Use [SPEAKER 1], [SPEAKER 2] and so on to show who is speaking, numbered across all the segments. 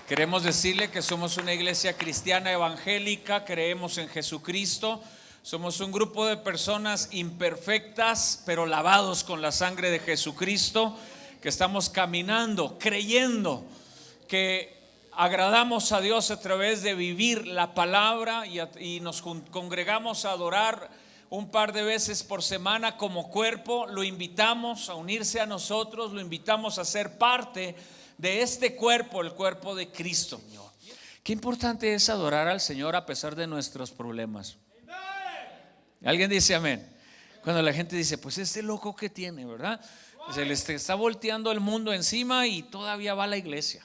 [SPEAKER 1] Queremos decirle que somos una iglesia cristiana evangélica, creemos en Jesucristo, somos un grupo de personas imperfectas, pero lavados con la sangre de Jesucristo, que estamos caminando, creyendo que agradamos a Dios a través de vivir la palabra y nos congregamos a adorar un par de veces por semana como cuerpo. Lo invitamos a unirse a nosotros, lo invitamos a ser parte de este cuerpo, el cuerpo de Cristo. Qué importante es adorar al Señor a pesar de nuestros problemas. ¿Alguien dice amén? Cuando la gente dice, pues este loco que tiene, ¿verdad? Se le está volteando el mundo encima y todavía va a la iglesia.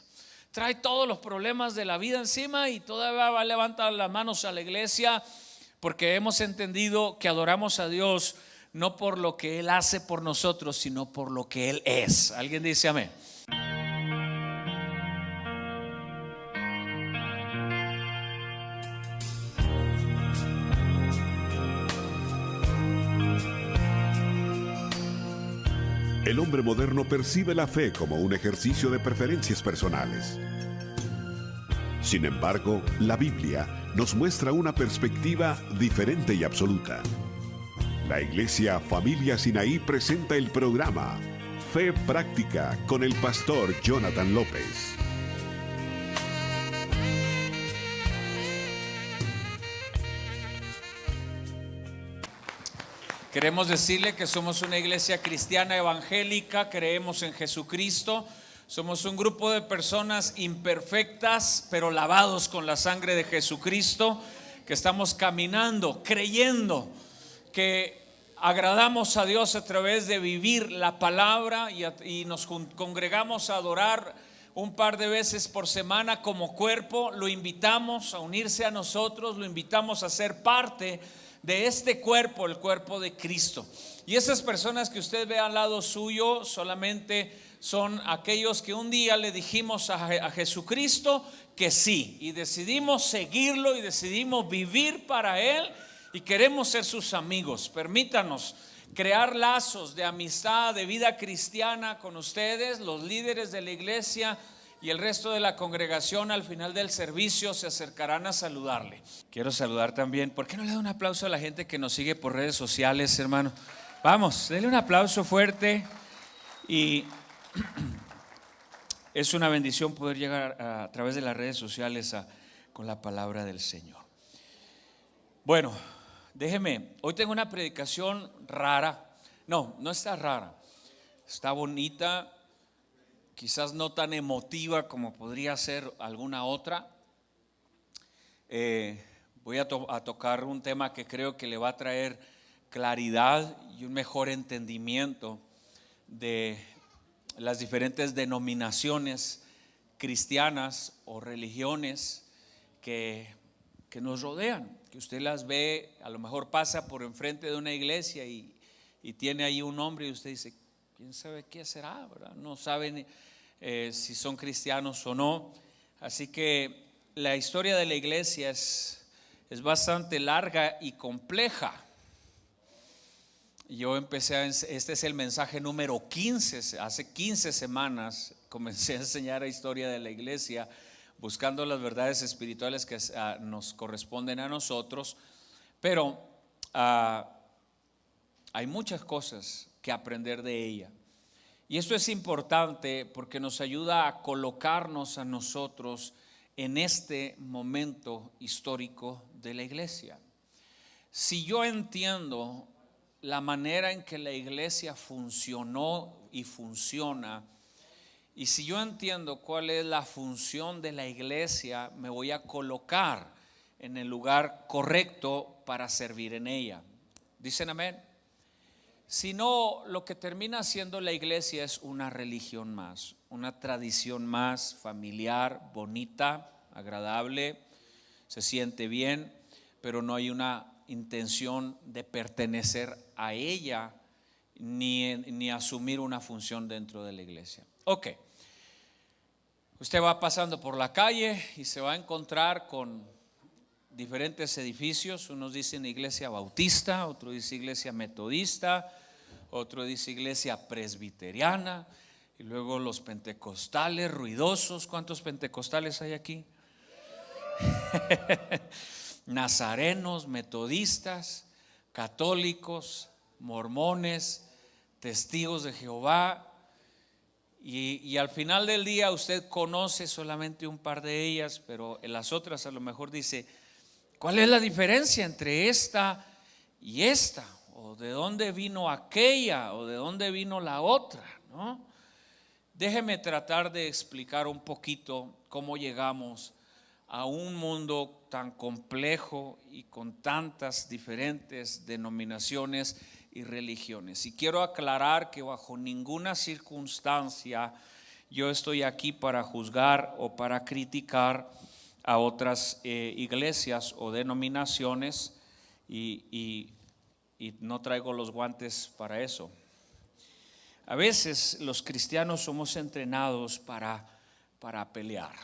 [SPEAKER 1] Trae todos los problemas de la vida encima y todavía va a levantar las manos a la iglesia, porque hemos entendido que adoramos a Dios no por lo que Él hace por nosotros, sino por lo que Él es. ¿Alguien dice amén?
[SPEAKER 2] El hombre moderno percibe la fe como un ejercicio de preferencias personales. Sin embargo, la Biblia nos muestra una perspectiva diferente y absoluta. La Iglesia Familia Sinaí presenta el programa Fe Práctica con el pastor Jonathan López.
[SPEAKER 1] Queremos decirle que somos una iglesia cristiana evangélica, creemos en Jesucristo, somos un grupo de personas imperfectas, pero lavados con la sangre de Jesucristo, que estamos caminando, creyendo que agradamos a Dios a través de vivir la palabra y nos congregamos a adorar un par de veces por semana como cuerpo. Lo invitamos a unirse a nosotros, lo invitamos a ser parte de este cuerpo, el cuerpo de Cristo. Y esas personas que usted ve al lado suyo solamente son aquellos que un día le dijimos a Jesucristo que sí, y decidimos seguirlo y decidimos vivir para Él y queremos ser sus amigos. Permítanos crear lazos de amistad, de vida cristiana con ustedes. Los líderes de la iglesia y el resto de la congregación al final del servicio se acercarán a saludarle. Quiero saludar también, ¿por qué no le da un aplauso a la gente que nos sigue por redes sociales, hermano? Vamos, denle un aplauso fuerte. Y es una bendición poder llegar a través de las redes sociales con la palabra del Señor. Bueno, déjeme, hoy tengo una predicación rara. No está rara, está bonita. Quizás no tan emotiva como podría ser alguna otra. Voy a tocar un tema que creo que le va a traer claridad y un mejor entendimiento de las diferentes denominaciones cristianas o religiones que nos rodean, que usted las ve, a lo mejor pasa por enfrente de una iglesia y tiene ahí un nombre y usted dice, ¿quién sabe qué será? ¿Verdad? No saben si son cristianos o no. Así que la historia de la iglesia es bastante larga y compleja. Yo este es el mensaje número 15. Hace 15 semanas comencé a enseñar la historia de la iglesia, buscando las verdades espirituales que nos corresponden a nosotros. Pero hay muchas cosas que aprender de ella. Y esto es importante porque nos ayuda a colocarnos a nosotros en este momento histórico de la iglesia. Si yo entiendo la manera en que la iglesia funcionó y funciona, y si yo entiendo cuál es la función de la iglesia, me voy a colocar en el lugar correcto para servir en ella. ¿Dicen amén? Si no, lo que termina siendo la iglesia es una religión más, una tradición más familiar, bonita, agradable, se siente bien, pero no hay una intención de pertenecer a ella ni asumir una función dentro de la iglesia. Ok, usted va pasando por la calle y se va a encontrar con diferentes edificios. Unos dicen iglesia bautista, otro dice iglesia metodista, otro dice iglesia presbiteriana, Y luego los pentecostales ruidosos. ¿Cuántos pentecostales hay aquí? Nazarenos, metodistas, católicos, mormones, testigos de Jehová. Y al final del día usted conoce solamente un par de ellas, pero en las otras a lo mejor dice: ¿cuál es la diferencia entre esta y esta? ¿O de dónde vino aquella? ¿O de dónde vino la otra? ¿No? Déjeme tratar de explicar un poquito cómo llegamos a un mundo tan complejo y con tantas diferentes denominaciones y religiones. Y quiero aclarar que bajo ninguna circunstancia yo estoy aquí para juzgar o para criticar a otras iglesias o denominaciones, y no traigo los guantes para eso. A veces los cristianos somos entrenados para pelear.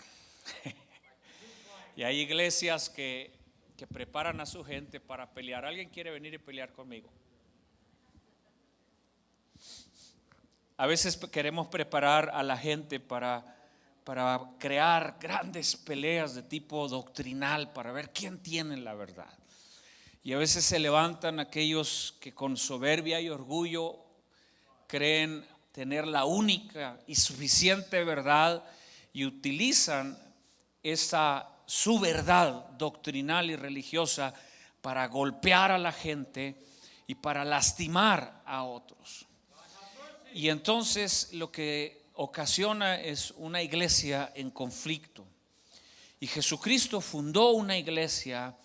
[SPEAKER 1] Y hay iglesias que preparan a su gente para pelear. ¿Alguien quiere venir y pelear conmigo? A veces queremos preparar a la gente para crear grandes peleas de tipo doctrinal, para ver quién tiene la verdad. Y a veces se levantan aquellos que con soberbia y orgullo creen tener la única y suficiente verdad y utilizan su verdad doctrinal y religiosa para golpear a la gente y para lastimar a otros. Y entonces lo que ocasiona es una iglesia en conflicto. Y Jesucristo fundó una iglesia,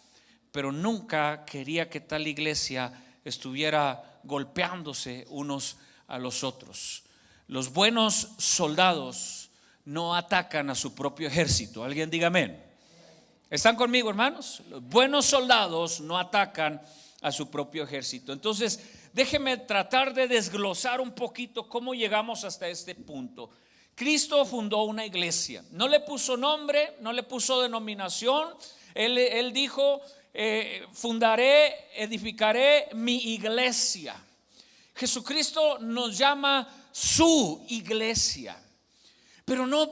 [SPEAKER 1] pero nunca quería que tal iglesia estuviera golpeándose unos a los otros. Los buenos soldados no atacan a su propio ejército. Alguien diga amén. ¿Están conmigo, hermanos? Los buenos soldados no atacan a su propio ejército. Entonces, déjeme tratar de desglosar un poquito cómo llegamos hasta este punto. Cristo fundó una iglesia. No le puso nombre, no le puso denominación. Él dijo: edificaré mi iglesia. Jesucristo nos llama su iglesia, pero no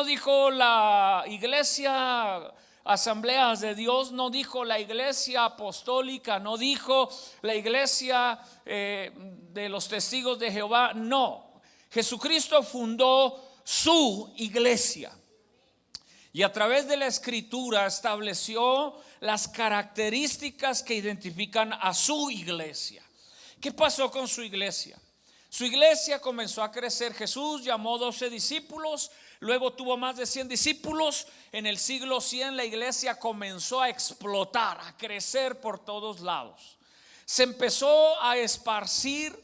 [SPEAKER 1] dijo la iglesia Asambleas de Dios, no dijo la iglesia apostólica, no dijo la iglesia de los testigos de Jehová. No, Jesucristo fundó su iglesia. Y a través de la escritura estableció las características que identifican a su iglesia. ¿Qué pasó con su iglesia? Su iglesia comenzó a crecer. Jesús llamó 12 discípulos, luego tuvo más de 100 discípulos. En el siglo 100 la iglesia comenzó a explotar, a crecer por todos lados. Se empezó a esparcir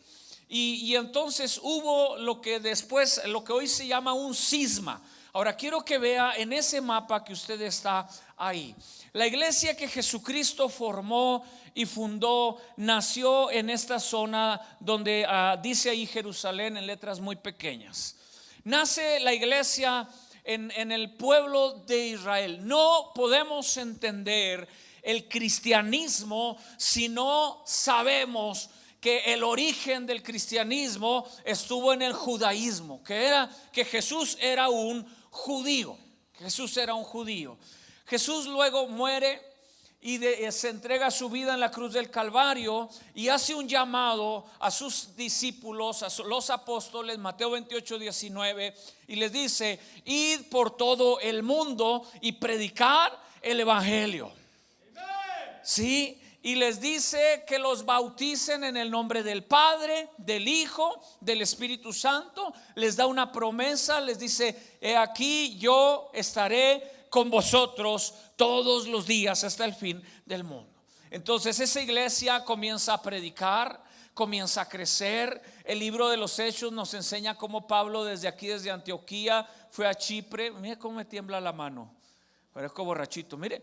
[SPEAKER 1] y entonces hubo lo que hoy se llama un cisma. Ahora quiero que vea en ese mapa que usted está ahí. La iglesia que Jesucristo formó y fundó nació en esta zona donde dice ahí Jerusalén en letras muy pequeñas. Nace la iglesia en el pueblo de Israel. No podemos entender el cristianismo si no sabemos que el origen del cristianismo estuvo en el judaísmo, que Jesús era un judío. Jesús luego muere y se entrega su vida en la cruz del Calvario y hace un llamado a sus discípulos, a los apóstoles, Mateo 28:19, y les dice: id por todo el mundo y predicar el evangelio. Sí. Y les dice que los bauticen en el nombre del Padre, del Hijo, del Espíritu Santo. Les da una promesa, les dice: he aquí yo estaré con vosotros todos los días hasta el fin del mundo. Entonces esa iglesia comienza a predicar, comienza a crecer. El libro de los Hechos nos enseña cómo Pablo desde Antioquía fue a Chipre. Mire cómo me tiembla la mano, parezco borrachito. Mire,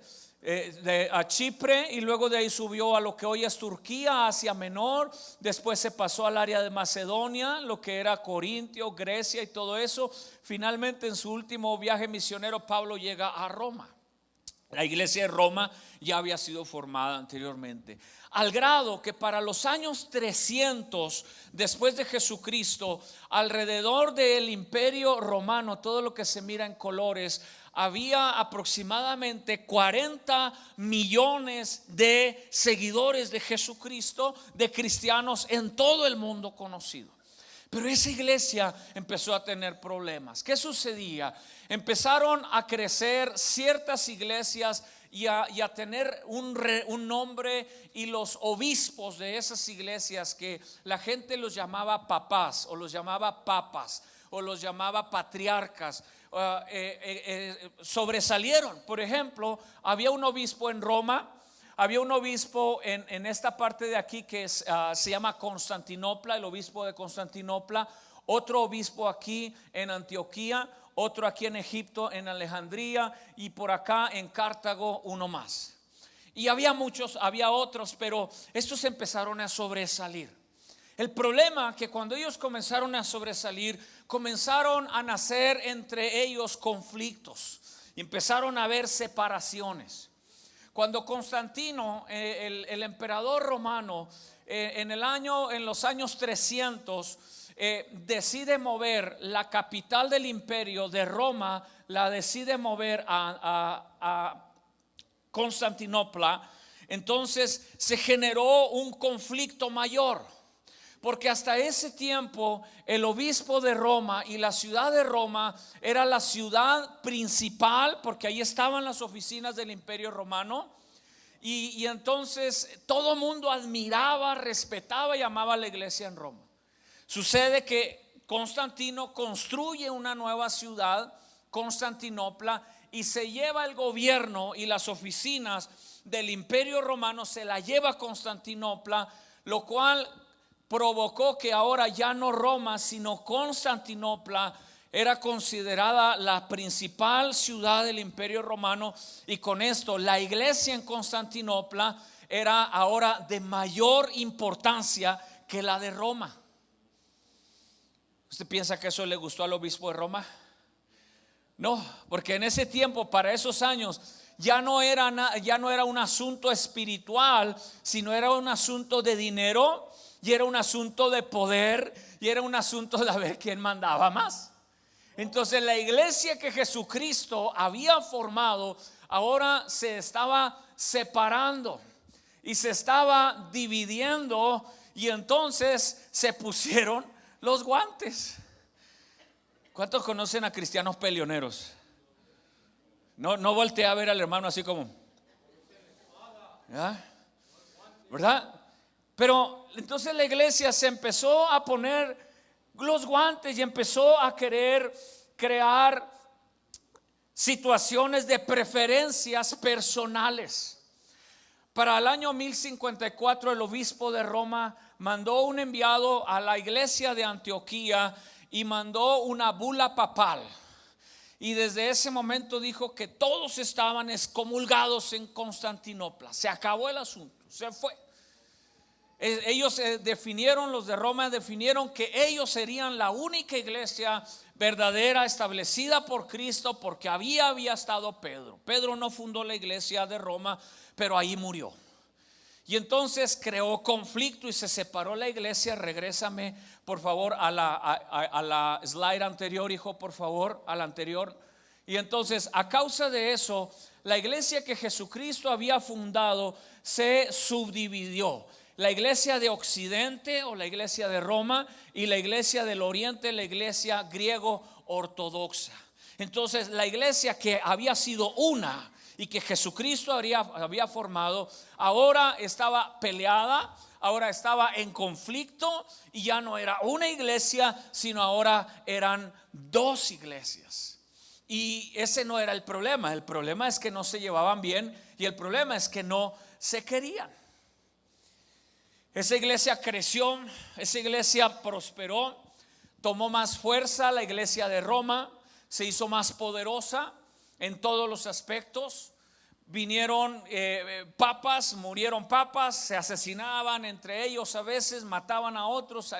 [SPEAKER 1] a Chipre, y luego de ahí subió a lo que hoy es Turquía, Asia Menor. Después se pasó al área de Macedonia, lo que era Corintio, Grecia y todo eso. Finalmente, en su último viaje misionero, Pablo llega a Roma. La iglesia de Roma ya había sido formada anteriormente, al grado que para los años 300 después de Jesucristo, alrededor del imperio romano, todo lo que se mira en colores, había aproximadamente 40 millones de seguidores de Jesucristo, de cristianos en todo el mundo conocido. Pero esa iglesia empezó a tener problemas. ¿Qué sucedía? Empezaron a crecer ciertas iglesias y a tener un nombre, y los obispos de esas iglesias, que la gente los llamaba papás o los llamaba papas o los llamaba patriarcas, sobresalieron. Por ejemplo, había un obispo en Roma. Había un obispo en esta parte de aquí que se llama Constantinopla, el obispo de Constantinopla. Otro obispo aquí en Antioquía, otro aquí en Egipto, en Alejandría, y por acá en Cartago uno más. Y había muchos, había otros, pero estos empezaron a sobresalir. El problema es que cuando ellos comenzaron a sobresalir, comenzaron a nacer entre ellos conflictos y empezaron a haber separaciones. Cuando Constantino, el emperador romano, en los años 300, decide mover la capital del imperio de Roma, la decide mover a Constantinopla, entonces se generó un conflicto mayor. Porque hasta ese tiempo el obispo de Roma y la ciudad de Roma era la ciudad principal, porque ahí estaban las oficinas del imperio romano. Y entonces todo el mundo admiraba, respetaba y amaba a la iglesia en Roma. Sucede que Constantino construye una nueva ciudad, Constantinopla, y se lleva el gobierno y las oficinas del imperio romano, se la lleva a Constantinopla, lo cual provocó que ahora ya no Roma, sino Constantinopla era considerada la principal ciudad del imperio romano. Y con esto la iglesia en Constantinopla era ahora de mayor importancia que la de Roma. ¿Usted piensa que eso le gustó al obispo de Roma? No, porque en ese tiempo, para esos años, ya no era un asunto espiritual, sino era un asunto de dinero, y era un asunto de poder, y era un asunto de ver quién mandaba más. Entonces la iglesia que Jesucristo había formado ahora se estaba separando y se estaba dividiendo, y entonces se pusieron los guantes. ¿Cuántos conocen a cristianos peleoneros? No voltea a ver al hermano así como, ¿ya? ¿Verdad? Pero entonces la iglesia se empezó a poner los guantes y empezó a querer crear situaciones de preferencias personales. Para el año 1054 el obispo de Roma mandó un enviado a la iglesia de Antioquía y mandó una bula papal. Y desde ese momento dijo que todos estaban excomulgados en Constantinopla. Se acabó el asunto, se fue. Ellos definieron, los de Roma definieron que ellos serían la única iglesia verdadera establecida por Cristo, porque había estado Pedro. Pedro no fundó la iglesia de Roma, pero ahí murió. Y entonces creó conflicto y se separó la iglesia. Regrésame por favor a la slide anterior, hijo, por favor, a la anterior. Y entonces, a causa de eso, la iglesia que Jesucristo había fundado se subdividió. La iglesia de Occidente, o la iglesia de Roma, y la iglesia del Oriente, la iglesia griego ortodoxa. Entonces la iglesia que había sido una y que Jesucristo había formado, ahora estaba peleada, ahora estaba en conflicto, y ya no era una iglesia, sino ahora eran dos iglesias. Y ese no era el problema es que no se llevaban bien, y el problema es que no se querían. Esa iglesia creció, esa iglesia prosperó, tomó más fuerza. La iglesia de Roma se hizo más poderosa en todos los aspectos. Vinieron papas, murieron papas, se asesinaban entre ellos, a veces mataban a otros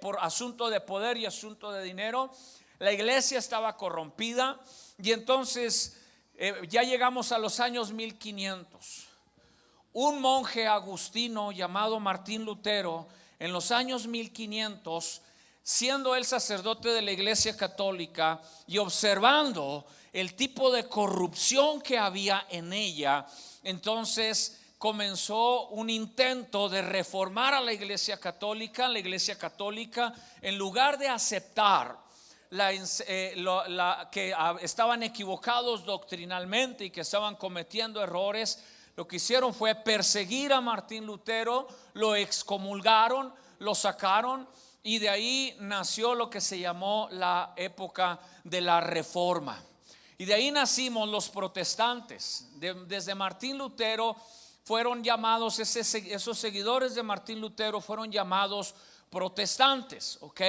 [SPEAKER 1] por asunto de poder y asunto de dinero. La iglesia estaba corrompida, y entonces Ya llegamos a los años 1500. Un monje agustino llamado Martín Lutero, en los años 1500, siendo él sacerdote de la Iglesia Católica y observando el tipo de corrupción que había en ella, entonces comenzó un intento de reformar a la Iglesia Católica. La Iglesia Católica, en lugar de aceptar que estaban equivocados doctrinalmente y que estaban cometiendo errores, lo que hicieron fue perseguir a Martín Lutero, lo excomulgaron, lo sacaron, y de ahí nació lo que se llamó la época de la Reforma. Y de ahí nacimos los protestantes. Desde Martín Lutero fueron llamados, esos seguidores de Martín Lutero fueron llamados protestantes, ¿ok?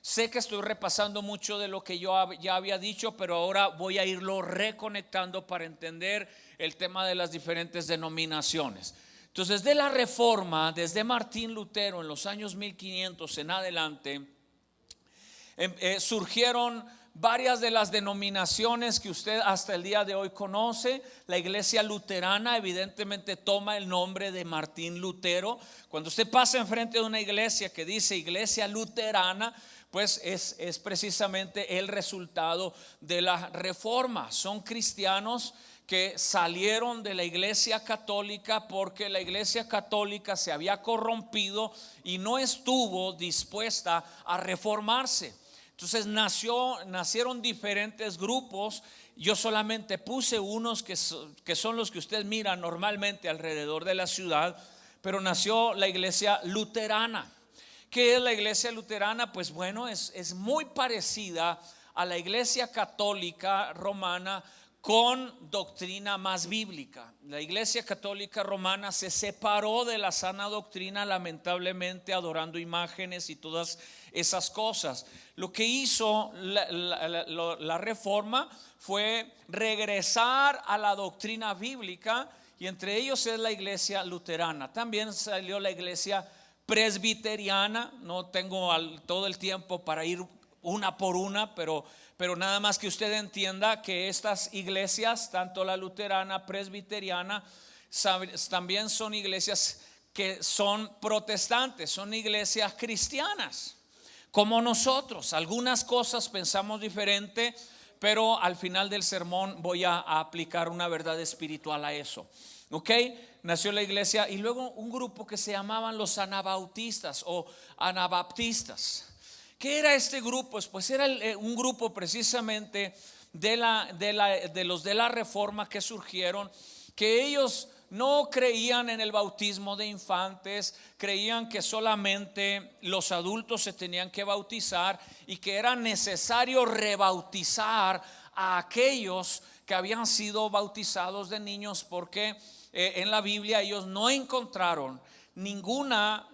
[SPEAKER 1] Sé que estoy repasando mucho de lo que yo ya había dicho, pero ahora voy a irlo reconectando para entender el tema de las diferentes denominaciones. Entonces, de la Reforma, desde Martín Lutero en los años 1500 en adelante, surgieron varias de las denominaciones que usted hasta el día de hoy conoce. La Iglesia Luterana evidentemente toma el nombre de Martín Lutero. Cuando usted pasa enfrente de una iglesia que dice Iglesia Luterana, pues es precisamente el resultado de la Reforma. Son cristianos que salieron de la Iglesia Católica porque la Iglesia Católica se había corrompido y no estuvo dispuesta a reformarse. Entonces nacieron diferentes grupos. Yo solamente puse unos que son los que usted mira normalmente alrededor de la ciudad, pero nació la Iglesia Luterana. ¿Qué es la Iglesia Luterana? Pues bueno, es muy parecida a la Iglesia Católica Romana, con doctrina más bíblica. La Iglesia Católica Romana se separó de la sana doctrina, lamentablemente, adorando imágenes y todas esas cosas. Lo que hizo la Reforma fue regresar a la doctrina bíblica, y entre ellos es la Iglesia Luterana. También salió la Iglesia Presbiteriana. No tengo todo el tiempo para ir una por una, pero nada más que usted entienda que estas iglesias, tanto la luterana, presbiteriana, también son iglesias que son protestantes, son iglesias cristianas, como nosotros. Algunas cosas pensamos diferente, pero al final del sermón voy a aplicar una verdad espiritual a eso. ¿Ok? Nació la iglesia, y luego un grupo que se llamaban los anabautistas o anabaptistas. ¿Qué era este grupo? Pues era un grupo precisamente de los de la Reforma que surgieron, que ellos no creían en el bautismo de infantes, creían que solamente los adultos se tenían que bautizar y que era necesario rebautizar a aquellos que habían sido bautizados de niños, porque en la Biblia ellos no encontraron ninguna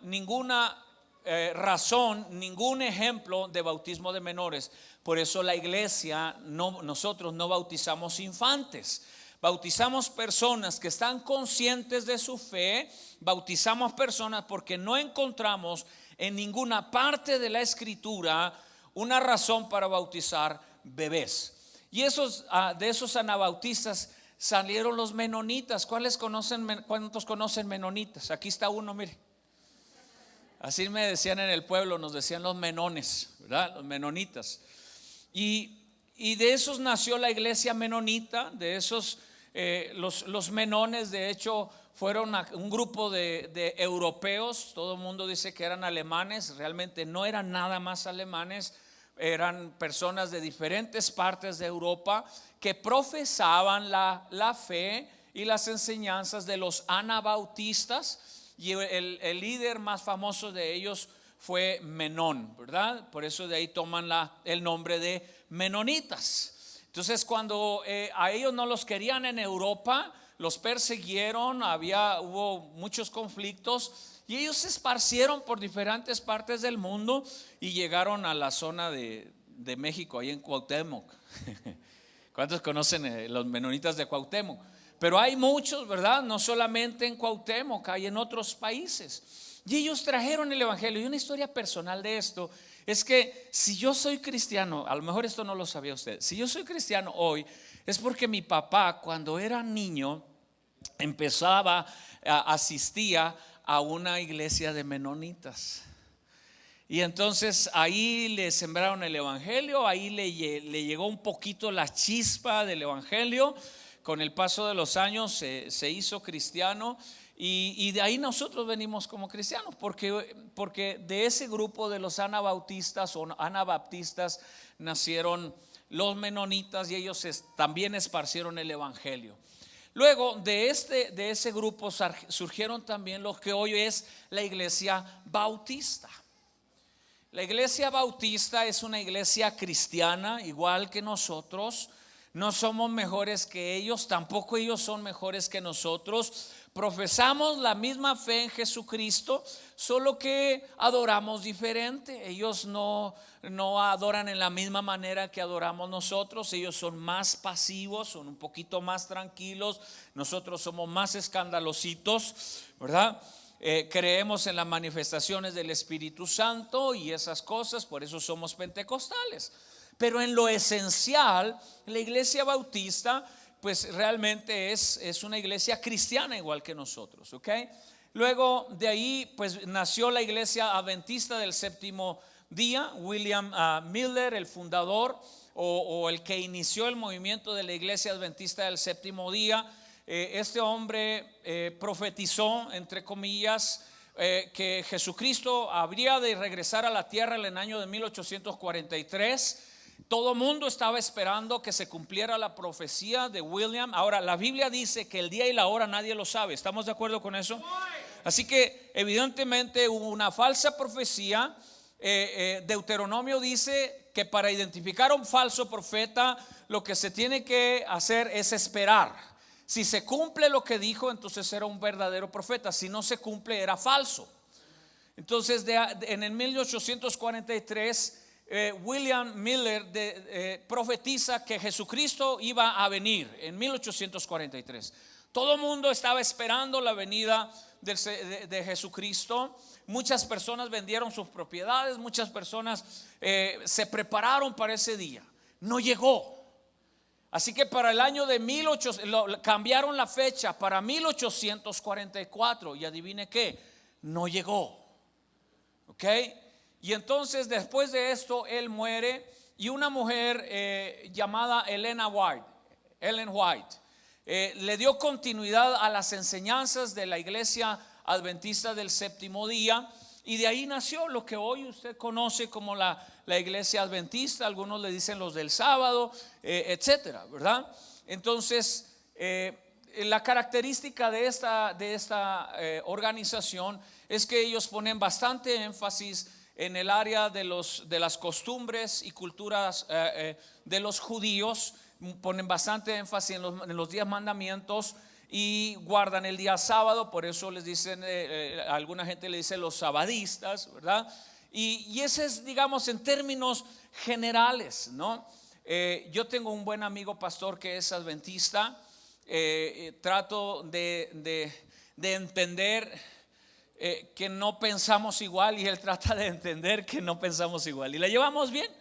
[SPEAKER 1] razón, ningún ejemplo de bautismo de menores. Por eso la iglesia, nosotros no bautizamos infantes, bautizamos personas que están conscientes de su fe. Bautizamos personas porque no encontramos en ninguna parte de la escritura una razón para bautizar bebés. Y de esos anabautistas salieron los menonitas. ¿Cuántos conocen menonitas? Aquí está uno, mire. Así me decían en el pueblo, nos decían los menones, ¿verdad? Los menonitas. Y de esos nació la iglesia menonita. De esos los menones, de hecho, fueron un grupo de europeos. Todo el mundo dice que eran alemanes. Realmente no eran nada más alemanes. Eran personas de diferentes partes de Europa que profesaban la fe y las enseñanzas de los anabautistas. Y el líder más famoso de ellos fue Menón, ¿verdad? Por eso de ahí toman el nombre de menonitas. Entonces, cuando a ellos no los querían en Europa, los persiguieron, hubo muchos conflictos, y ellos se esparcieron por diferentes partes del mundo y llegaron a la zona de México, ahí en Cuauhtémoc. ¿Cuántos conocen los menonitas de Cuauhtémoc? Pero hay muchos, ¿verdad? No solamente en Cuauhtémoc, hay en otros países. Y ellos trajeron el evangelio. Y una historia personal de esto es que si yo soy cristiano, a lo mejor esto no lo sabía usted, si yo soy cristiano hoy, Es porque mi papá, cuando era niño, asistía a una iglesia de menonitas. Y entonces ahí le sembraron el evangelio, ahí le llegó un poquito la chispa del evangelio. Con el paso de los años se hizo cristiano, y de ahí nosotros venimos como cristianos, porque de ese grupo de los anabautistas o anabaptistas nacieron los menonitas, y ellos también esparcieron el evangelio. Luego de ese grupo surgieron también lo que hoy es la iglesia bautista. La iglesia bautista es una iglesia cristiana igual que nosotros. No somos mejores que ellos, tampoco ellos son mejores que nosotros. Profesamos la misma fe en Jesucristo, solo que adoramos diferente. Ellos no adoran en la misma manera que adoramos nosotros. Ellos son más pasivos, son un poquito más tranquilos. Nosotros somos más escandalositos, ¿verdad? Creemos en las manifestaciones del Espíritu Santo y esas cosas, por eso somos pentecostales. Pero en lo esencial, la iglesia bautista pues realmente es una iglesia cristiana igual que nosotros, ¿ok? Luego de ahí pues nació la iglesia adventista del séptimo día. William Miller, el fundador o el que inició el movimiento de la iglesia adventista del séptimo día. Este hombre profetizó, entre comillas, que Jesucristo habría de regresar a la tierra en el año de 1843. Todo mundo estaba esperando que se cumpliera la profecía de William. Ahora, la Biblia dice que el día y la hora nadie lo sabe. ¿Estamos de acuerdo con eso? Así que evidentemente hubo una falsa profecía. Deuteronomio dice que para identificar a un falso profeta, lo que se tiene que hacer es esperar. Si se cumple lo que dijo, entonces era un verdadero profeta. Si no se cumple, era falso. Entonces en el 1843 William Miller profetiza que Jesucristo iba a venir en 1843. Todo el mundo estaba esperando la venida de Jesucristo. Muchas personas vendieron sus propiedades, muchas personas se prepararon para ese día. No llegó. Así que para el año de 1800 cambiaron la fecha para 1844, y adivine qué, no llegó. ¿Ok? Y entonces después de esto él muere, y una mujer llamada Ellen White le dio continuidad a las enseñanzas de la iglesia adventista del séptimo día, y de ahí nació lo que hoy usted conoce como la iglesia adventista. Algunos le dicen los del sábado, etcétera, ¿verdad? Entonces la característica de esta organización es que ellos ponen bastante énfasis en el área de las costumbres y culturas de los judíos. Ponen bastante énfasis en los 10 mandamientos y guardan el día sábado. Por eso les dicen, alguna gente le dice los sabadistas, ¿verdad? Y ese es, digamos, en términos generales, ¿no? Yo tengo un buen amigo pastor que es adventista. Trato de entender que no pensamos igual, y él trata de entender que no pensamos igual, y le llevamos bien.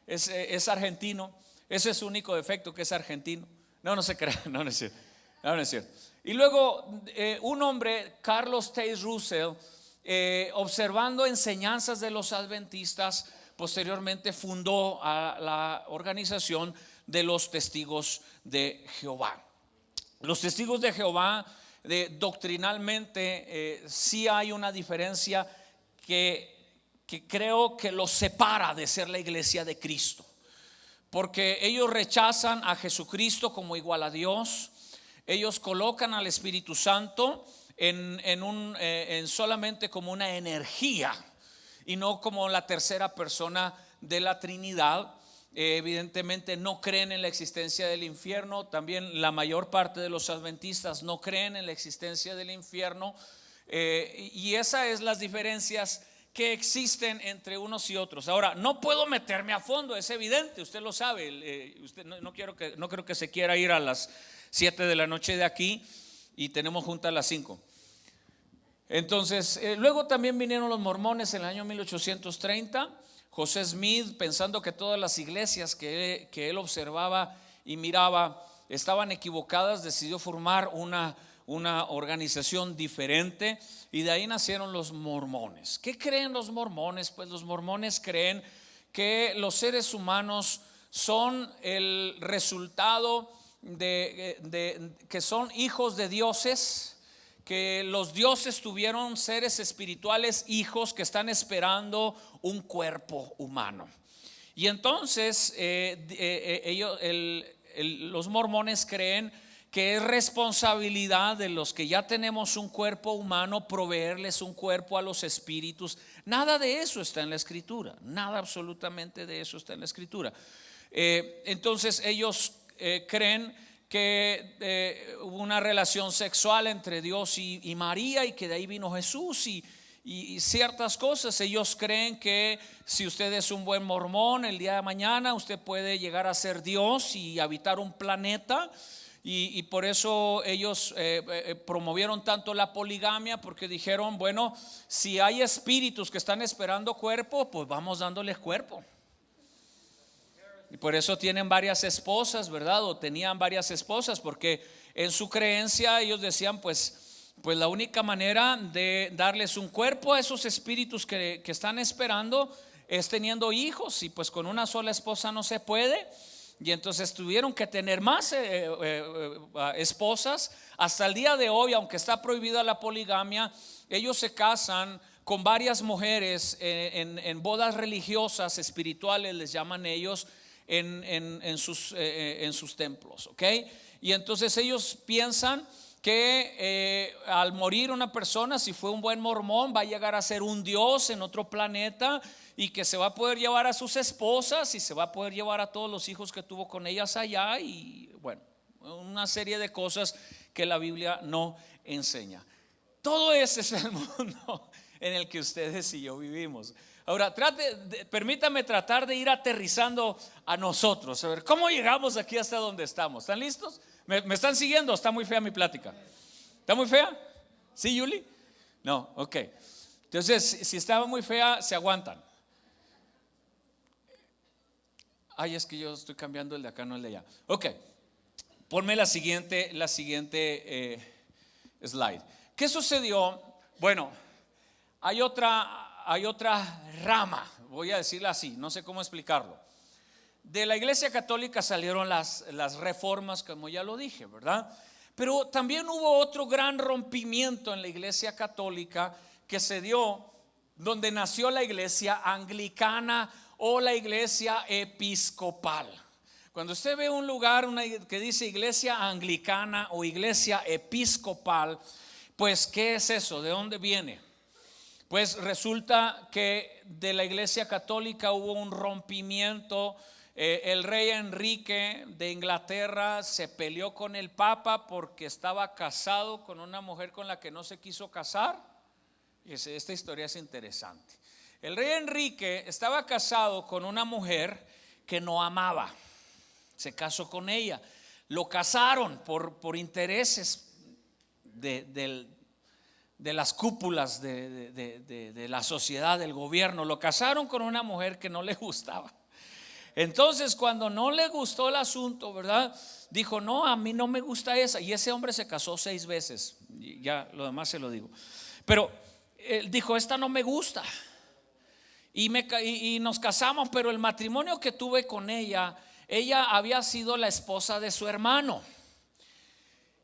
[SPEAKER 1] Es argentino. Ese es su único defecto, que es argentino. No se crea, no es cierto. No es cierto. Y luego un hombre, Carlos Taze Russell, observando enseñanzas de los adventistas, posteriormente fundó a la organización de los Testigos de Jehová. Los Testigos de Jehová, doctrinalmente, sí hay una diferencia que creo que los separa de ser la iglesia de Cristo, porque ellos rechazan a Jesucristo como igual a Dios. Ellos colocan al Espíritu Santo en solamente como una energía y no como la tercera persona de la Trinidad. Evidentemente no creen en la existencia del infierno. También la mayor parte de los adventistas no creen en la existencia del infierno, y esas es las diferencias que existen entre unos y otros. Ahora, no puedo meterme a fondo, es evidente, usted lo sabe. Usted no creo que se quiera ir a las 7 de la noche de aquí, y tenemos junta a las 5. Entonces luego también vinieron los mormones en el año 1830. José Smith, pensando que todas las iglesias que él observaba y miraba estaban equivocadas, decidió formar una organización diferente y de ahí nacieron los mormones. ¿Qué creen los mormones? Pues los mormones creen que los seres humanos son el resultado que son hijos de dioses, que los dioses tuvieron seres espirituales, hijos que están esperando un cuerpo humano. Y entonces los mormones creen que es responsabilidad de los que ya tenemos un cuerpo humano proveerles un cuerpo a los espíritus. Nada de eso está en la escritura, nada absolutamente de eso está en la escritura. Entonces ellos creen que hubo una relación sexual entre Dios y María y que de ahí vino Jesús y ciertas cosas. Ellos creen que si usted es un buen mormón, el día de mañana usted puede llegar a ser Dios y habitar un planeta. Y por eso ellos promovieron tanto la poligamia, porque dijeron, bueno, si hay espíritus que están esperando cuerpo, pues vamos dándoles cuerpo. Y por eso tienen varias esposas, ¿verdad? O tenían varias esposas, porque en su creencia ellos decían, pues la única manera de darles un cuerpo a esos espíritus que están esperando es teniendo hijos, y pues con una sola esposa no se puede. Y entonces tuvieron que tener más esposas. Hasta el día de hoy, aunque está prohibida la poligamia, ellos se casan con varias mujeres en bodas religiosas, espirituales, les llaman ellos, en sus templos, ¿ok? Y entonces ellos piensan que al morir una persona, si fue un buen mormón, va a llegar a ser un dios en otro planeta, y que se va a poder llevar a sus esposas y se va a poder llevar a todos los hijos que tuvo con ellas allá, y bueno, una serie de cosas que la Biblia no enseña. Todo ese es el mundo en el que ustedes y yo vivimos. Ahora, permítame tratar de ir aterrizando a nosotros, a ver cómo llegamos aquí hasta donde estamos. ¿Están listos? ¿Me están siguiendo? ¿Está muy fea mi plática? ¿Está muy fea? ¿Sí, Yuli? No, ok. Entonces, si estaba muy fea, se aguantan. Ay, es que yo estoy cambiando el de acá, no el de allá. Ok, ponme la siguiente slide. ¿Qué sucedió? Bueno, hay otra rama, voy a decirla así, no sé cómo explicarlo. De la Iglesia Católica salieron las reformas, como ya lo dije, ¿verdad? Pero también hubo otro gran rompimiento en la Iglesia Católica que se dio donde nació la Iglesia Anglicana o la Iglesia Episcopal. Cuando usted ve un lugar que dice Iglesia Anglicana o Iglesia Episcopal, pues ¿qué es eso? ¿De dónde viene? Pues resulta que de la Iglesia Católica hubo un rompimiento. El rey Enrique de Inglaterra se peleó con el Papa porque estaba casado con una mujer con la que no se quiso casar. Y esta historia es interesante. El rey Enrique estaba casado con una mujer que no amaba. Se casó con ella. Lo casaron por intereses de las cúpulas de la sociedad, del gobierno. Lo casaron con una mujer que no le gustaba. Entonces, cuando no le gustó el asunto, ¿verdad? Dijo, no, a mí no me gusta esa. Y ese hombre se casó 6 veces. Y ya lo demás se lo digo. Pero él dijo, esta no me gusta. Y nos casamos, pero el matrimonio que tuve con ella había sido la esposa de su hermano.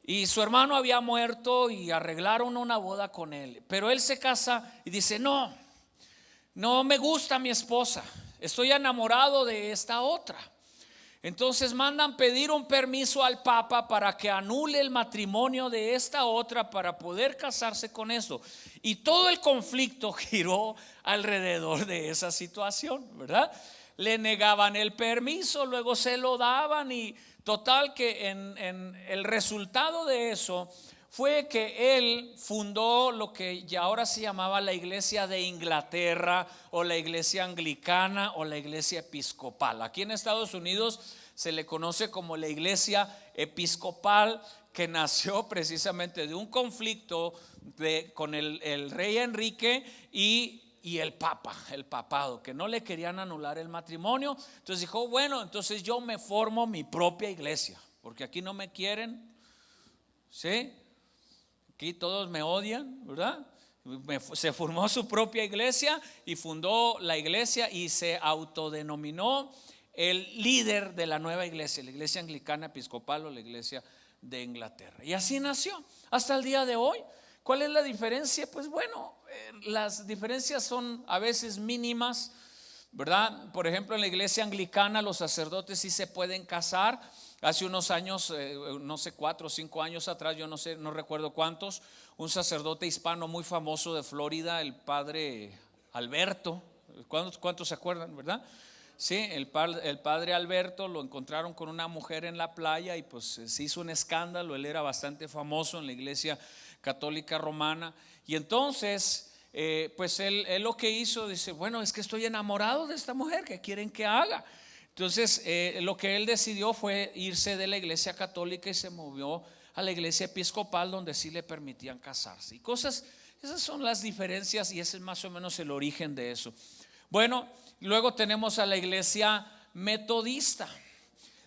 [SPEAKER 1] Y su hermano había muerto y arreglaron una boda con él. Pero él se casa y dice, no me gusta mi esposa, estoy enamorado de esta otra. Entonces mandan pedir un permiso al Papa para que anule el matrimonio de esta otra para poder casarse con esto. Y todo el conflicto giró alrededor de esa situación, ¿verdad? Le negaban el permiso, luego se lo daban, y total que en el resultado de eso fue que él fundó lo que ya ahora se llamaba la Iglesia de Inglaterra, o la Iglesia Anglicana, o la Iglesia Episcopal. Aquí en Estados Unidos se le conoce como la Iglesia Episcopal, que nació precisamente de un conflicto con el rey Enrique y el papado, que no le querían anular el matrimonio. Entonces dijo, bueno, entonces yo me formo mi propia iglesia. porque aquí no me quieren, ¿sí? Aquí todos me odian, ¿verdad? Se formó su propia iglesia y fundó la iglesia y se autodenominó el líder de la nueva iglesia, la iglesia anglicana episcopal o la iglesia de Inglaterra. Y así nació hasta el día de hoy. ¿Cuál es la diferencia? Pues bueno, las diferencias son a veces mínimas, ¿verdad? Por ejemplo, en la iglesia anglicana los sacerdotes sí se pueden casar. Hace unos años, no sé, 4 o 5 años atrás, yo no sé, no recuerdo cuántos, un sacerdote hispano muy famoso de Florida, el padre Alberto. ¿Cuántos se acuerdan, verdad? Sí, el padre Alberto lo encontraron con una mujer en la playa y pues se hizo un escándalo. Él era bastante famoso en la iglesia católica romana. Y entonces, pues él lo que hizo, dice, bueno, es que estoy enamorado de esta mujer, ¿qué quieren que haga? Entonces lo que él decidió fue irse de la iglesia católica y se movió a la iglesia episcopal, donde sí le permitían casarse. Y cosas, esas son las diferencias y ese es más o menos el origen de eso. Bueno, luego tenemos a la iglesia metodista.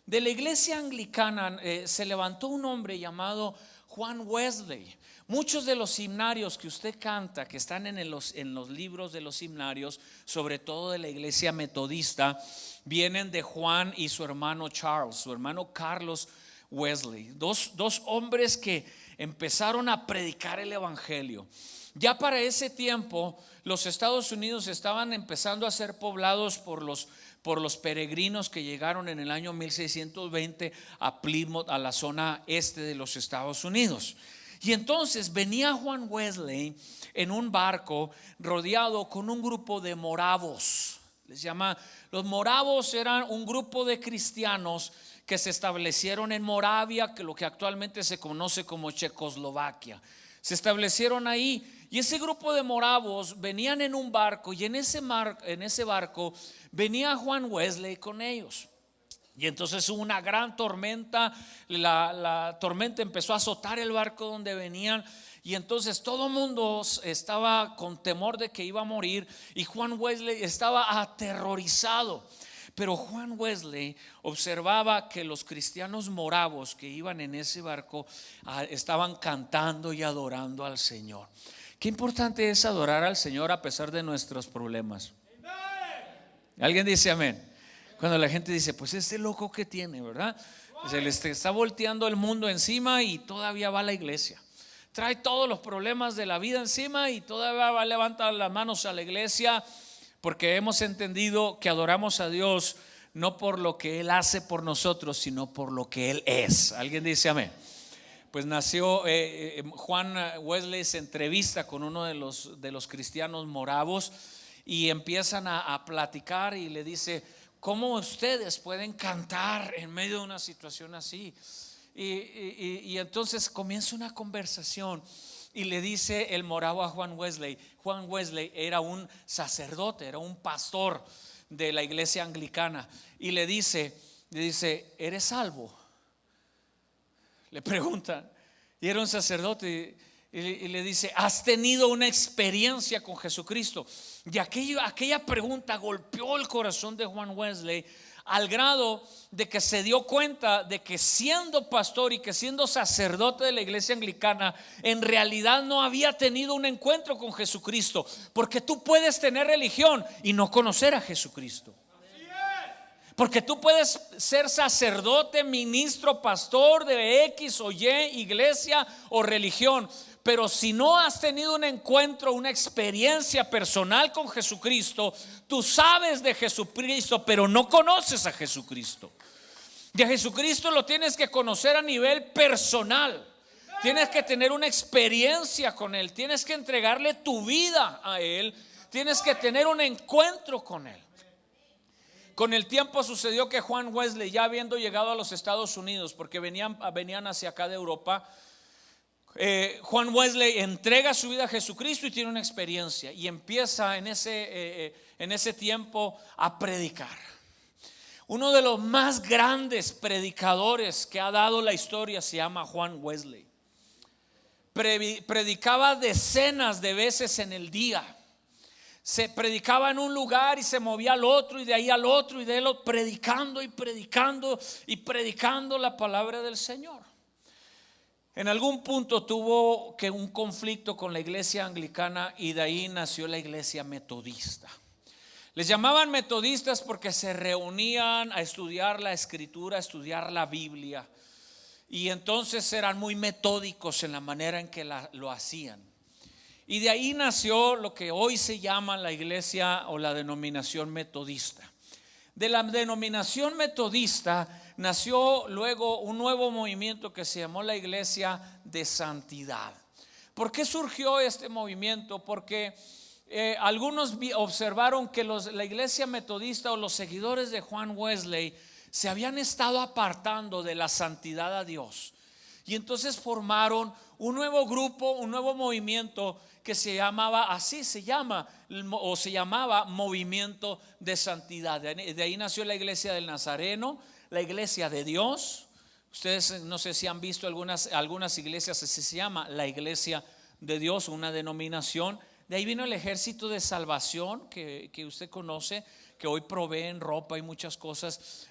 [SPEAKER 1] De la iglesia anglicana se levantó un hombre llamado Juan Wesley. Muchos de los himnarios que usted canta, que están en los libros de los himnarios, sobre todo de la iglesia metodista, vienen de Juan y su hermano Charles, su hermano Carlos Wesley. Dos hombres que empezaron a predicar el evangelio. Ya para ese tiempo los Estados Unidos estaban empezando a ser poblados por los peregrinos que llegaron en el año 1620 a Plymouth, a la zona este de los Estados Unidos. Y entonces venía Juan Wesley en un barco rodeado con un grupo de moravos. Los moravos eran un grupo de cristianos que se establecieron en Moravia, que lo que actualmente se conoce como Checoslovaquia. Se establecieron ahí y ese grupo de moravos venían en un barco y en ese barco venía Juan Wesley con ellos. Y entonces hubo una gran tormenta, la tormenta empezó a azotar el barco donde venían y entonces todo el mundo estaba con temor de que iba a morir y Juan Wesley estaba aterrorizado. Pero Juan Wesley observaba que los cristianos moravos que iban en ese barco estaban cantando y adorando al Señor. Qué importante es adorar al Señor a pesar de nuestros problemas. ¿Alguien dice amén? Cuando la gente dice, pues este loco que tiene, ¿verdad? Se le está volteando el mundo encima y todavía va a la iglesia. Trae todos los problemas de la vida encima y todavía va a levantar las manos a la iglesia, porque hemos entendido que adoramos a Dios no por lo que Él hace por nosotros, sino por lo que Él es. ¿Alguien dice amén? Pues nació Juan Wesley, se entrevista con uno de los cristianos moravos y empiezan a platicar y le dice, ¿cómo ustedes pueden cantar en medio de una situación así? Y entonces comienza una conversación y le dice el moravo a Juan Wesley. Juan Wesley era un sacerdote, era un pastor de la iglesia anglicana y le dice, ¿eres salvo? Le pregunta, y era un sacerdote y le dice, ¿has tenido una experiencia con Jesucristo? Y aquella pregunta golpeó el corazón de Juan Wesley al grado de que se dio cuenta de que siendo pastor y que siendo sacerdote de la iglesia anglicana, en realidad no había tenido un encuentro con Jesucristo, porque tú puedes tener religión y no conocer a Jesucristo. Porque tú puedes ser sacerdote, ministro, pastor de X o Y iglesia o religión, pero si no has tenido un encuentro, una experiencia personal con Jesucristo, tú sabes de Jesucristo, pero no conoces a Jesucristo. Y a Jesucristo lo tienes que conocer a nivel personal. Tienes que tener una experiencia con Él. Tienes que entregarle tu vida a Él. Tienes que tener un encuentro con Él. Con el tiempo sucedió que Juan Wesley, ya habiendo llegado a los Estados Unidos, porque venían hacia acá de Europa, Juan Wesley entrega su vida a Jesucristo y tiene una experiencia y empieza en ese tiempo a predicar. Uno de los más grandes predicadores que ha dado la historia se llama Juan Wesley. Predicaba decenas de veces en el día. Se predicaba en un lugar y se movía al otro y de ahí al otro y de él, predicando y predicando y predicando la palabra del Señor. En algún punto tuvo que un conflicto con la iglesia anglicana y de ahí nació la iglesia metodista. Les llamaban metodistas porque se reunían a estudiar la escritura, a estudiar la Biblia, y entonces eran muy metódicos en la manera en que lo hacían. Y de ahí nació lo que hoy se llama la iglesia o la denominación metodista. De la denominación metodista nació luego un nuevo movimiento que se llamó la iglesia de santidad. ¿Por qué surgió este movimiento? Porque algunos observaron que la iglesia metodista o los seguidores de Juan Wesley se habían estado apartando de la santidad a Dios. Y entonces formaron un nuevo grupo, un nuevo movimiento que se llamaba Movimiento de Santidad. De ahí nació la iglesia del Nazareno, la iglesia de Dios. Ustedes no sé si han visto algunas iglesias, así se llama la iglesia de Dios, una denominación. De ahí vino el ejército de salvación que usted conoce, que hoy proveen ropa y muchas cosas.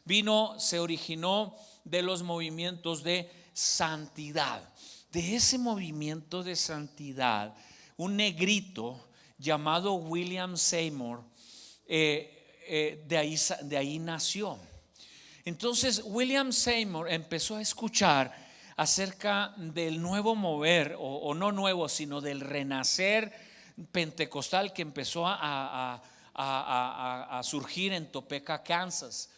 [SPEAKER 1] Se originó de los movimientos de santidad. De ese movimiento de santidad, un negrito llamado William Seymour, de ahí nació. Entonces William Seymour empezó a escuchar acerca del nuevo mover, o no nuevo, sino del renacer pentecostal que empezó a surgir en Topeka, Kansas.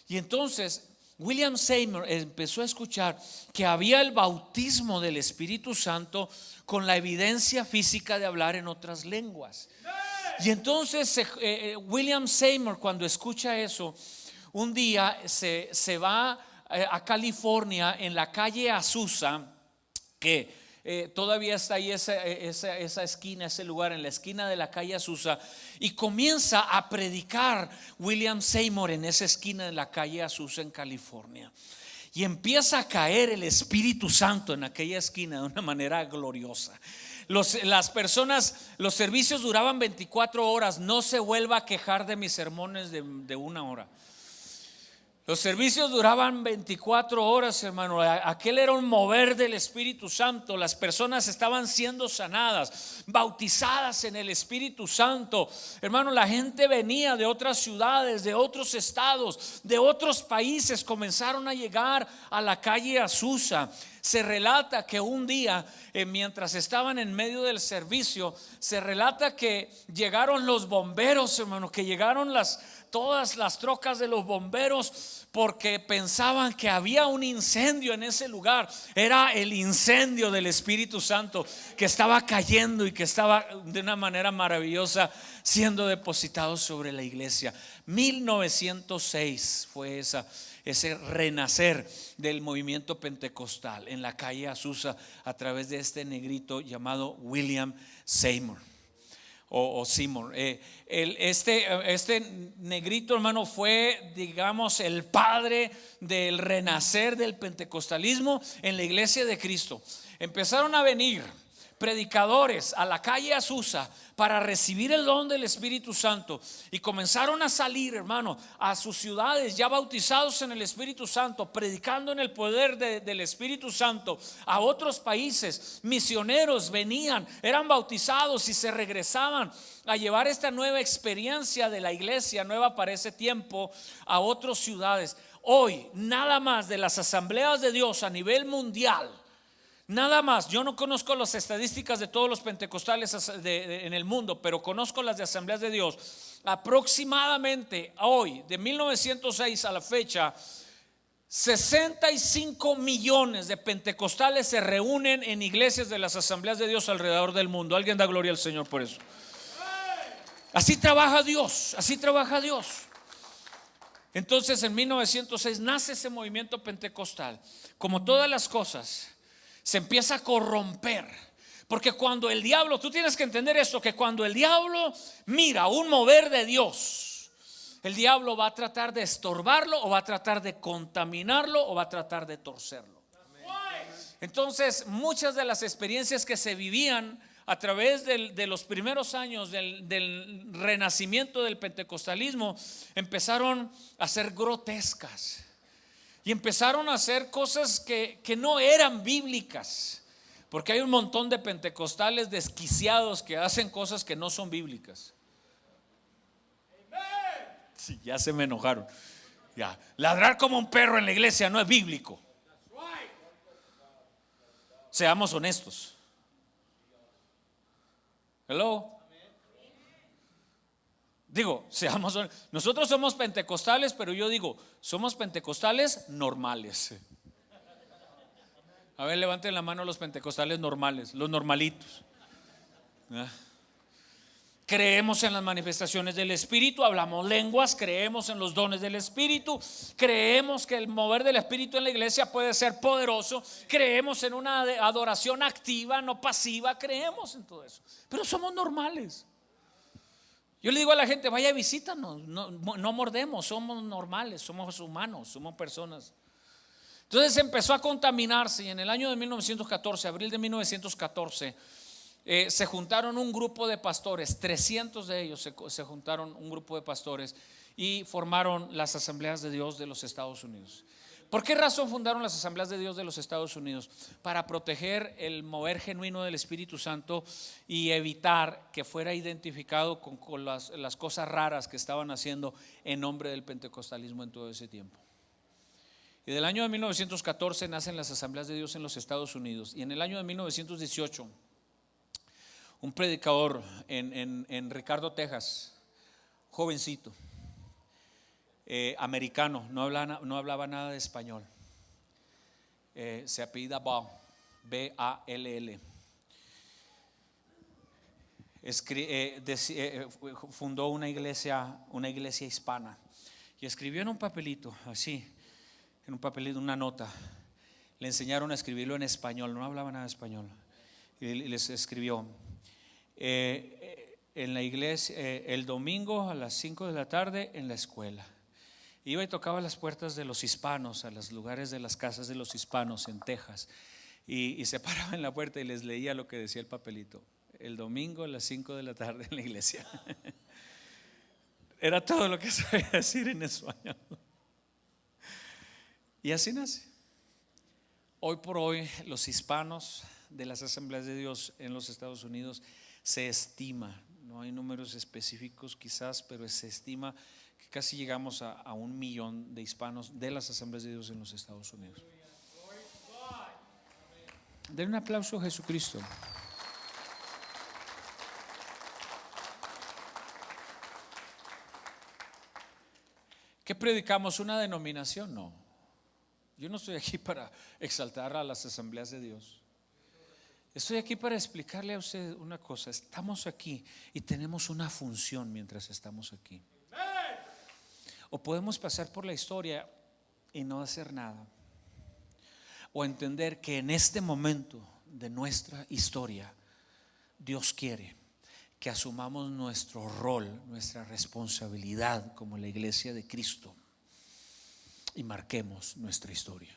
[SPEAKER 1] Y entonces William Seymour empezó a escuchar que había el bautismo del Espíritu Santo con la evidencia física de hablar en otras lenguas. Y entonces William Seymour, cuando escucha eso, un día se va a California, en la calle Azusa, que todavía está ahí esa esquina, ese lugar, en la esquina de la calle Azusa, y comienza a predicar William Seymour en esa esquina de la calle Azusa en California. Y empieza a caer el Espíritu Santo en aquella esquina de una manera gloriosa. Las personas, los servicios duraban 24 horas. No se vuelva a quejar de mis sermones de una hora. Los servicios duraban 24 horas, hermano. Aquel era un mover del Espíritu Santo. Las personas estaban siendo sanadas, bautizadas en el Espíritu Santo. Hermano, la gente venía de otras ciudades, de otros estados, de otros países. Comenzaron a llegar a la calle Azusa. Se relata que un día, mientras estaban en medio del servicio, se relata que llegaron los bomberos, hermano, que llegaron todas las trocas de los bomberos, porque pensaban que había un incendio en ese lugar. Era el incendio del Espíritu Santo que estaba cayendo y que estaba de una manera maravillosa siendo depositado sobre la iglesia. 1906 fue ese renacer del movimiento pentecostal en la calle Azusa a través de este negrito llamado William Seymour. O Seymour. Este negrito, hermano, fue, digamos, el padre del renacer del pentecostalismo en la iglesia de Cristo. Empezaron a venir predicadores a la calle Azusa para recibir el don del Espíritu Santo, y comenzaron a salir, hermano, a sus ciudades ya bautizados en el Espíritu Santo, predicando en el poder del Espíritu Santo a otros países. Misioneros venían, eran bautizados y se regresaban a llevar esta nueva experiencia de la iglesia nueva para ese tiempo a otras ciudades. Hoy, nada más de las asambleas de Dios a nivel mundial, nada más, yo no conozco las estadísticas de todos los pentecostales en el mundo, pero conozco las de Asambleas de Dios. Aproximadamente hoy, de 1906 a la fecha, 65 millones de pentecostales se reúnen en iglesias de las Asambleas de Dios alrededor del mundo. Alguien da gloria al Señor por eso. Así trabaja Dios, así trabaja Dios. Entonces en 1906 nace ese movimiento pentecostal. Como todas las cosas, se empieza a corromper, porque cuando el diablo, tú tienes que entender esto, que cuando el diablo mira un mover de Dios, el diablo va a tratar de estorbarlo, o va a tratar de contaminarlo, o va a tratar de torcerlo. Entonces muchas de las experiencias que se vivían a través de los primeros años del renacimiento del pentecostalismo, empezaron a ser grotescas y empezaron a hacer cosas que no eran bíblicas, porque hay un montón de pentecostales desquiciados que hacen cosas que no son bíblicas. Sí, ya se me enojaron. Ya, ladrar como un perro en la iglesia no es bíblico. Seamos honestos. Hello. Digo, nosotros somos pentecostales, pero yo digo, somos pentecostales normales. A ver, levanten la mano los pentecostales normales, los normalitos. Creemos en las manifestaciones del Espíritu, hablamos lenguas, creemos en los dones del Espíritu, creemos que el mover del Espíritu en la iglesia puede ser poderoso, creemos en una adoración activa, no pasiva, creemos en todo eso, pero somos normales. Yo le digo a la gente, vaya, visítanos, no mordemos, somos normales, somos humanos, somos personas. Entonces empezó a contaminarse y en el año de 1914, abril de 1914, se juntaron un grupo de pastores, 300 de ellos se juntaron un grupo de pastores y formaron las Asambleas de Dios de los Estados Unidos. ¿Por qué razón fundaron las Asambleas de Dios de los Estados Unidos? Para proteger el mover genuino del Espíritu Santo y evitar que fuera identificado con las cosas raras que estaban haciendo en nombre del pentecostalismo en todo ese tiempo. Y del año de 1914 nacen las Asambleas de Dios en los Estados Unidos. Y en el año de 1918 un predicador en Ricardo, Texas, jovencito, americano, no hablaba nada de español, se apellida Ball, B-A-L-L. Fundó una iglesia hispana y escribió en un papelito, así, en un papelito, una nota. Le enseñaron a escribirlo en español, no hablaba nada de español, y les escribió: en la iglesia, el domingo a las 5 de la tarde en la escuela. Iba y tocaba las puertas de los hispanos, a los lugares de las casas de los hispanos en Texas, y se paraba en la puerta y les leía lo que decía el papelito: el domingo a las 5 de la tarde en la iglesia. Era todo lo que sabía decir en español. Y así nace. Hoy por hoy los hispanos de las Asambleas de Dios en los Estados Unidos se estima, no hay números específicos quizás, pero se estima que casi llegamos a 1 millón de hispanos de las Asambleas de Dios en los Estados Unidos. Den un aplauso a Jesucristo. ¿Qué predicamos? ¿Una denominación? No. Yo no estoy aquí para exaltar a las Asambleas de Dios. Estoy aquí para explicarle a usted una cosa. Estamos aquí y tenemos una función mientras estamos aquí. O podemos pasar por la historia y no hacer nada, o entender que en este momento de nuestra historia Dios quiere que asumamos nuestro rol, nuestra responsabilidad como la iglesia de Cristo y marquemos nuestra historia.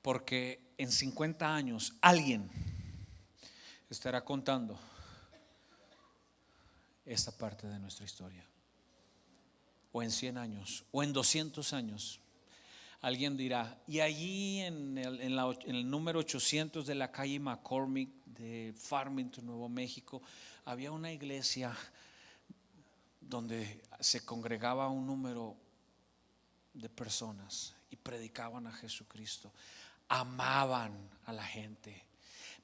[SPEAKER 1] Porque en 50 años alguien estará contando esta parte de nuestra historia. O en 100 años, o en 200 años, alguien dirá: y allí en el número 800 de la calle McCormick de Farmington, Nuevo México, había una iglesia donde se congregaba un número de personas y predicaban a Jesucristo, amaban a la gente,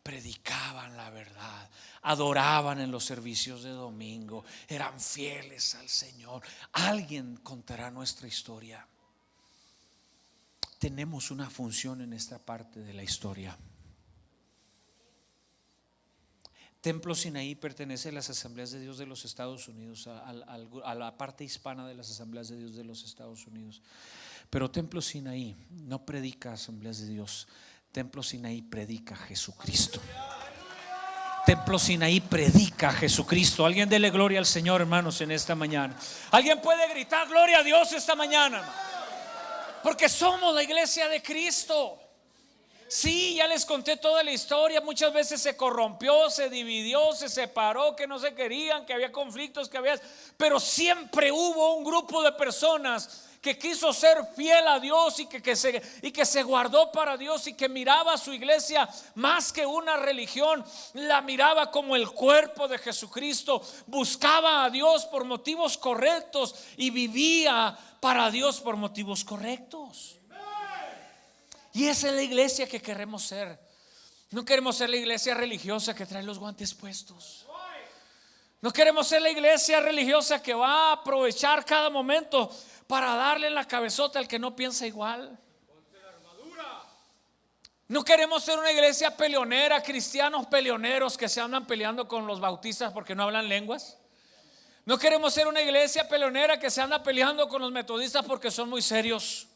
[SPEAKER 1] predicaban la verdad, adoraban en los servicios de domingo, eran fieles al Señor. Alguien contará nuestra historia. Tenemos una función en esta parte de la historia. Templo Sinaí pertenece a las Asambleas de Dios de los Estados Unidos, a la parte hispana de las Asambleas de Dios de los Estados Unidos. Pero Templo Sinaí no predica Asambleas de Dios. Templo Sinaí predica a Jesucristo. Templo Sinaí predica a Jesucristo. Alguien dele gloria al Señor, hermanos, en esta mañana. Alguien puede gritar gloria a Dios esta mañana, hermano? Porque somos la iglesia de Cristo. Sí, ya les conté toda la historia. Muchas veces se corrompió, se dividió, se separó, que no se querían, que había conflictos, pero siempre hubo un grupo de personas que quiso ser fiel a Dios y que se guardó para Dios, y que miraba a su iglesia más que una religión, la miraba como el cuerpo de Jesucristo. Buscaba a Dios por motivos correctos y vivía para Dios por motivos correctos. Y esa es la iglesia que queremos ser. No queremos ser la iglesia religiosa que trae los guantes puestos. No queremos ser la iglesia religiosa que va a aprovechar cada momento para darle en la cabezota al que no piensa igual. No queremos ser una iglesia peleonera, cristianos peleoneros que se andan peleando con los bautistas porque no hablan lenguas. No queremos ser una iglesia peleonera que se anda peleando con los metodistas porque son muy serios.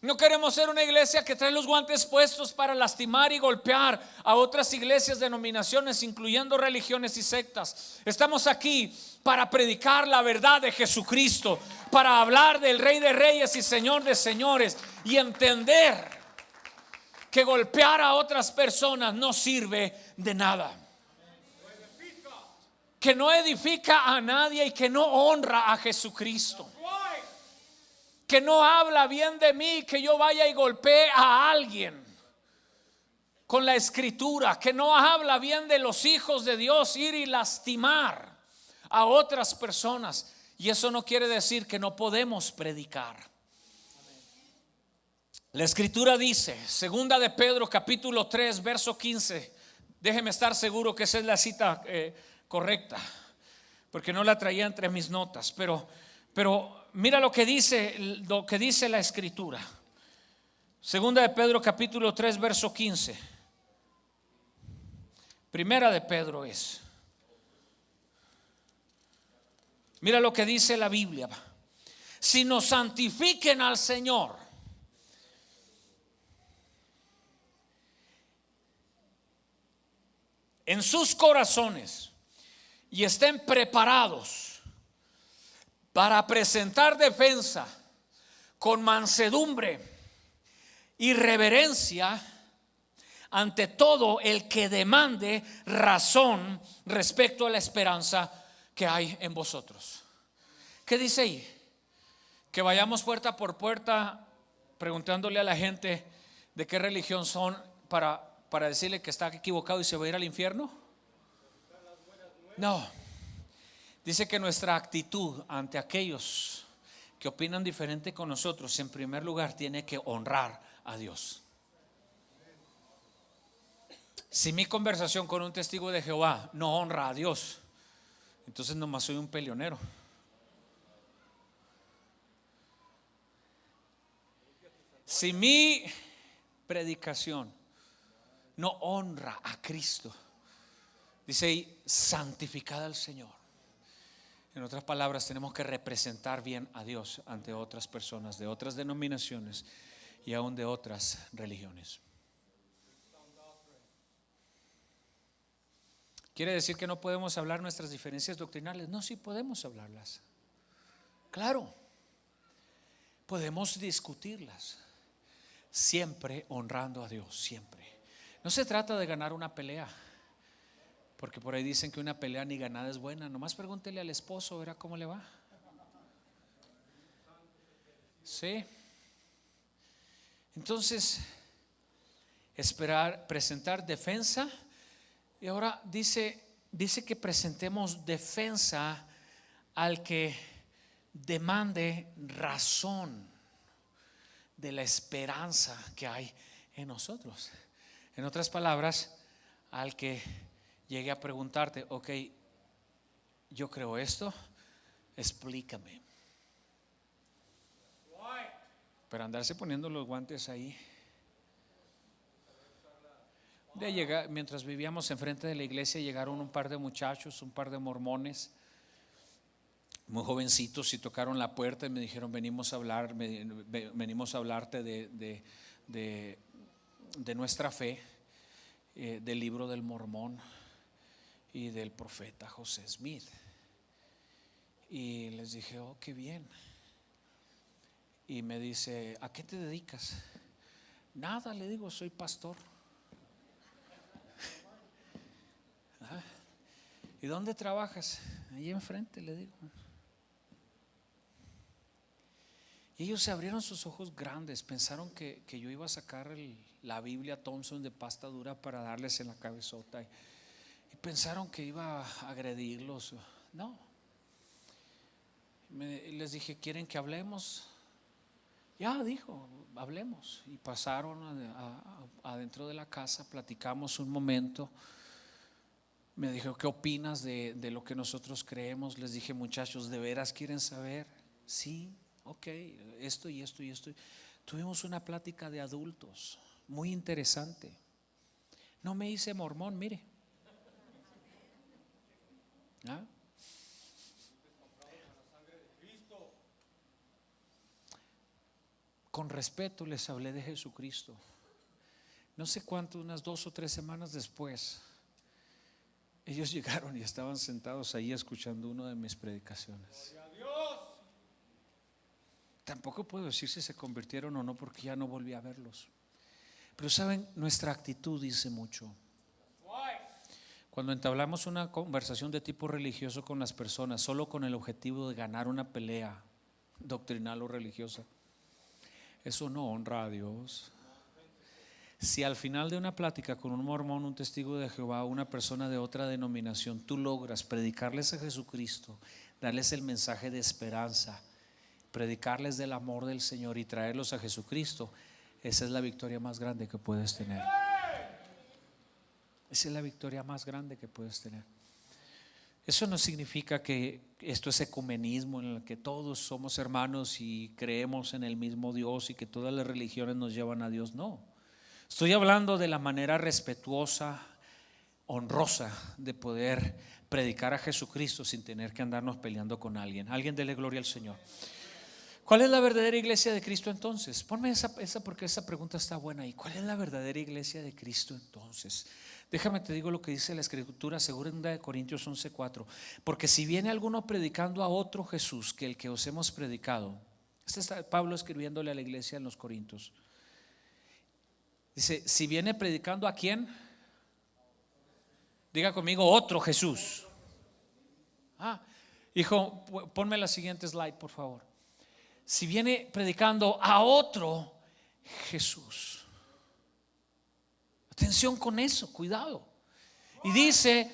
[SPEAKER 1] No queremos ser una iglesia que trae los guantes puestos para lastimar y golpear a otras iglesias, denominaciones, incluyendo religiones y sectas. Estamos aquí para predicar la verdad de Jesucristo, para hablar del Rey de Reyes y Señor de Señores, y entender que golpear a otras personas no sirve de nada, que no edifica a nadie y que no honra a Jesucristo, que no habla bien de mí, que yo vaya y golpee a alguien con la escritura, que no habla bien de los hijos de Dios, ir y lastimar a otras personas. Y eso no quiere decir que no podemos predicar. La escritura dice, segunda de Pedro capítulo 3 verso 15. Déjeme estar seguro que esa es la cita correcta, porque no la traía entre mis notas, pero mira lo que dice la escritura. Segunda de Pedro capítulo 3 verso 15. Primera de Pedro es. Mira lo que dice la Biblia. Si nos santifiquen al Señor en sus corazones y estén preparados para presentar defensa con mansedumbre y reverencia ante todo el que demande razón respecto a la esperanza que hay en vosotros. ¿Qué dice ahí? Que vayamos puerta por puerta preguntándole a la gente de qué religión son para decirle que está equivocado y se va a ir al infierno. No. Dice que nuestra actitud ante aquellos que opinan diferente con nosotros, en primer lugar, tiene que honrar a Dios. Si mi conversación con un testigo de Jehová no honra a Dios, entonces nomás soy un peleonero. Si mi predicación no honra a Cristo, dice ahí, santificad al Señor. En otras palabras, tenemos que representar bien a Dios ante otras personas de otras denominaciones y aún de otras religiones. ¿Quiere decir que no podemos hablar nuestras diferencias doctrinales? No, sí podemos hablarlas. Claro, podemos discutirlas, siempre honrando a Dios, siempre. No se trata de ganar una pelea, porque por ahí dicen que una pelea ni ganada es buena. Nomás pregúntele al esposo, verá cómo le va. Sí. Entonces, presentar defensa. Y ahora dice que presentemos defensa al que demande razón de la esperanza que hay en nosotros. En otras palabras, al que llegue a preguntarte, ok, yo creo esto, explícame. Pero andarse poniendo los guantes ahí. De llegar, mientras vivíamos enfrente de la iglesia, llegaron un par de muchachos, un par de mormones, muy jovencitos, y tocaron la puerta y me dijeron: venimos a hablarte de nuestra fe, del libro del Mormón y del profeta José Smith. Y les dije: oh, qué bien. Y me dice: ¿a qué te dedicas? Nada, le digo, soy pastor. ¿Y dónde trabajas? Ahí enfrente, le digo. Y ellos se abrieron sus ojos grandes, pensaron que yo iba a sacar la Biblia Thompson de pasta dura para darles en la cabezota, y pensaron que iba a agredirlos. No. Les dije, ¿quieren que hablemos? Ya, dijo, hablemos. Y pasaron adentro de la casa, platicamos un momento. Me dijo, ¿qué opinas de lo que nosotros creemos? Les dije, muchachos, ¿de veras quieren saber? Sí, ok, esto y esto y esto. Tuvimos una plática de adultos muy interesante. No me hice mormón, mire. ¿Ah? Con respeto les hablé de Jesucristo. No sé cuánto, unas 2 o 3 semanas después, ellos llegaron y estaban sentados ahí escuchando una de mis predicaciones. Tampoco puedo decir si se convirtieron o no, porque ya no volví a verlos. Pero saben, nuestra actitud dice mucho. Cuando entablamos una conversación de tipo religioso con las personas solo con el objetivo de ganar una pelea doctrinal o religiosa, eso no honra a Dios. Si al final de una plática con un mormón, un testigo de Jehová, una persona de otra denominación, tú logras predicarles a Jesucristo, darles el mensaje de esperanza, predicarles del amor del Señor y traerlos a Jesucristo, esa es la victoria más grande que puedes tener. Esa es la victoria más grande que puedes tener. Eso no significa que esto es ecumenismo, en el que todos somos hermanos y creemos en el mismo Dios y que todas las religiones nos llevan a Dios. No. Estoy hablando de la manera respetuosa, honrosa de poder predicar a Jesucristo sin tener que andarnos peleando con alguien. Alguien dele gloria al Señor. ¿Cuál es la verdadera iglesia de Cristo entonces? Ponme esa porque esa pregunta está buena ahí. ¿Cuál es la verdadera iglesia de Cristo entonces? Déjame te digo lo que dice la Escritura, 2 Corintios 11:4. Porque si viene alguno predicando a otro Jesús que el que os hemos predicado. Este está Pablo escribiéndole a la iglesia en los Corintios. Dice, si viene predicando ¿a quién? Diga conmigo, otro Jesús. Hijo, ponme la siguiente slide, por favor. Si viene predicando a otro Jesús. Atención con eso, cuidado. Y dice,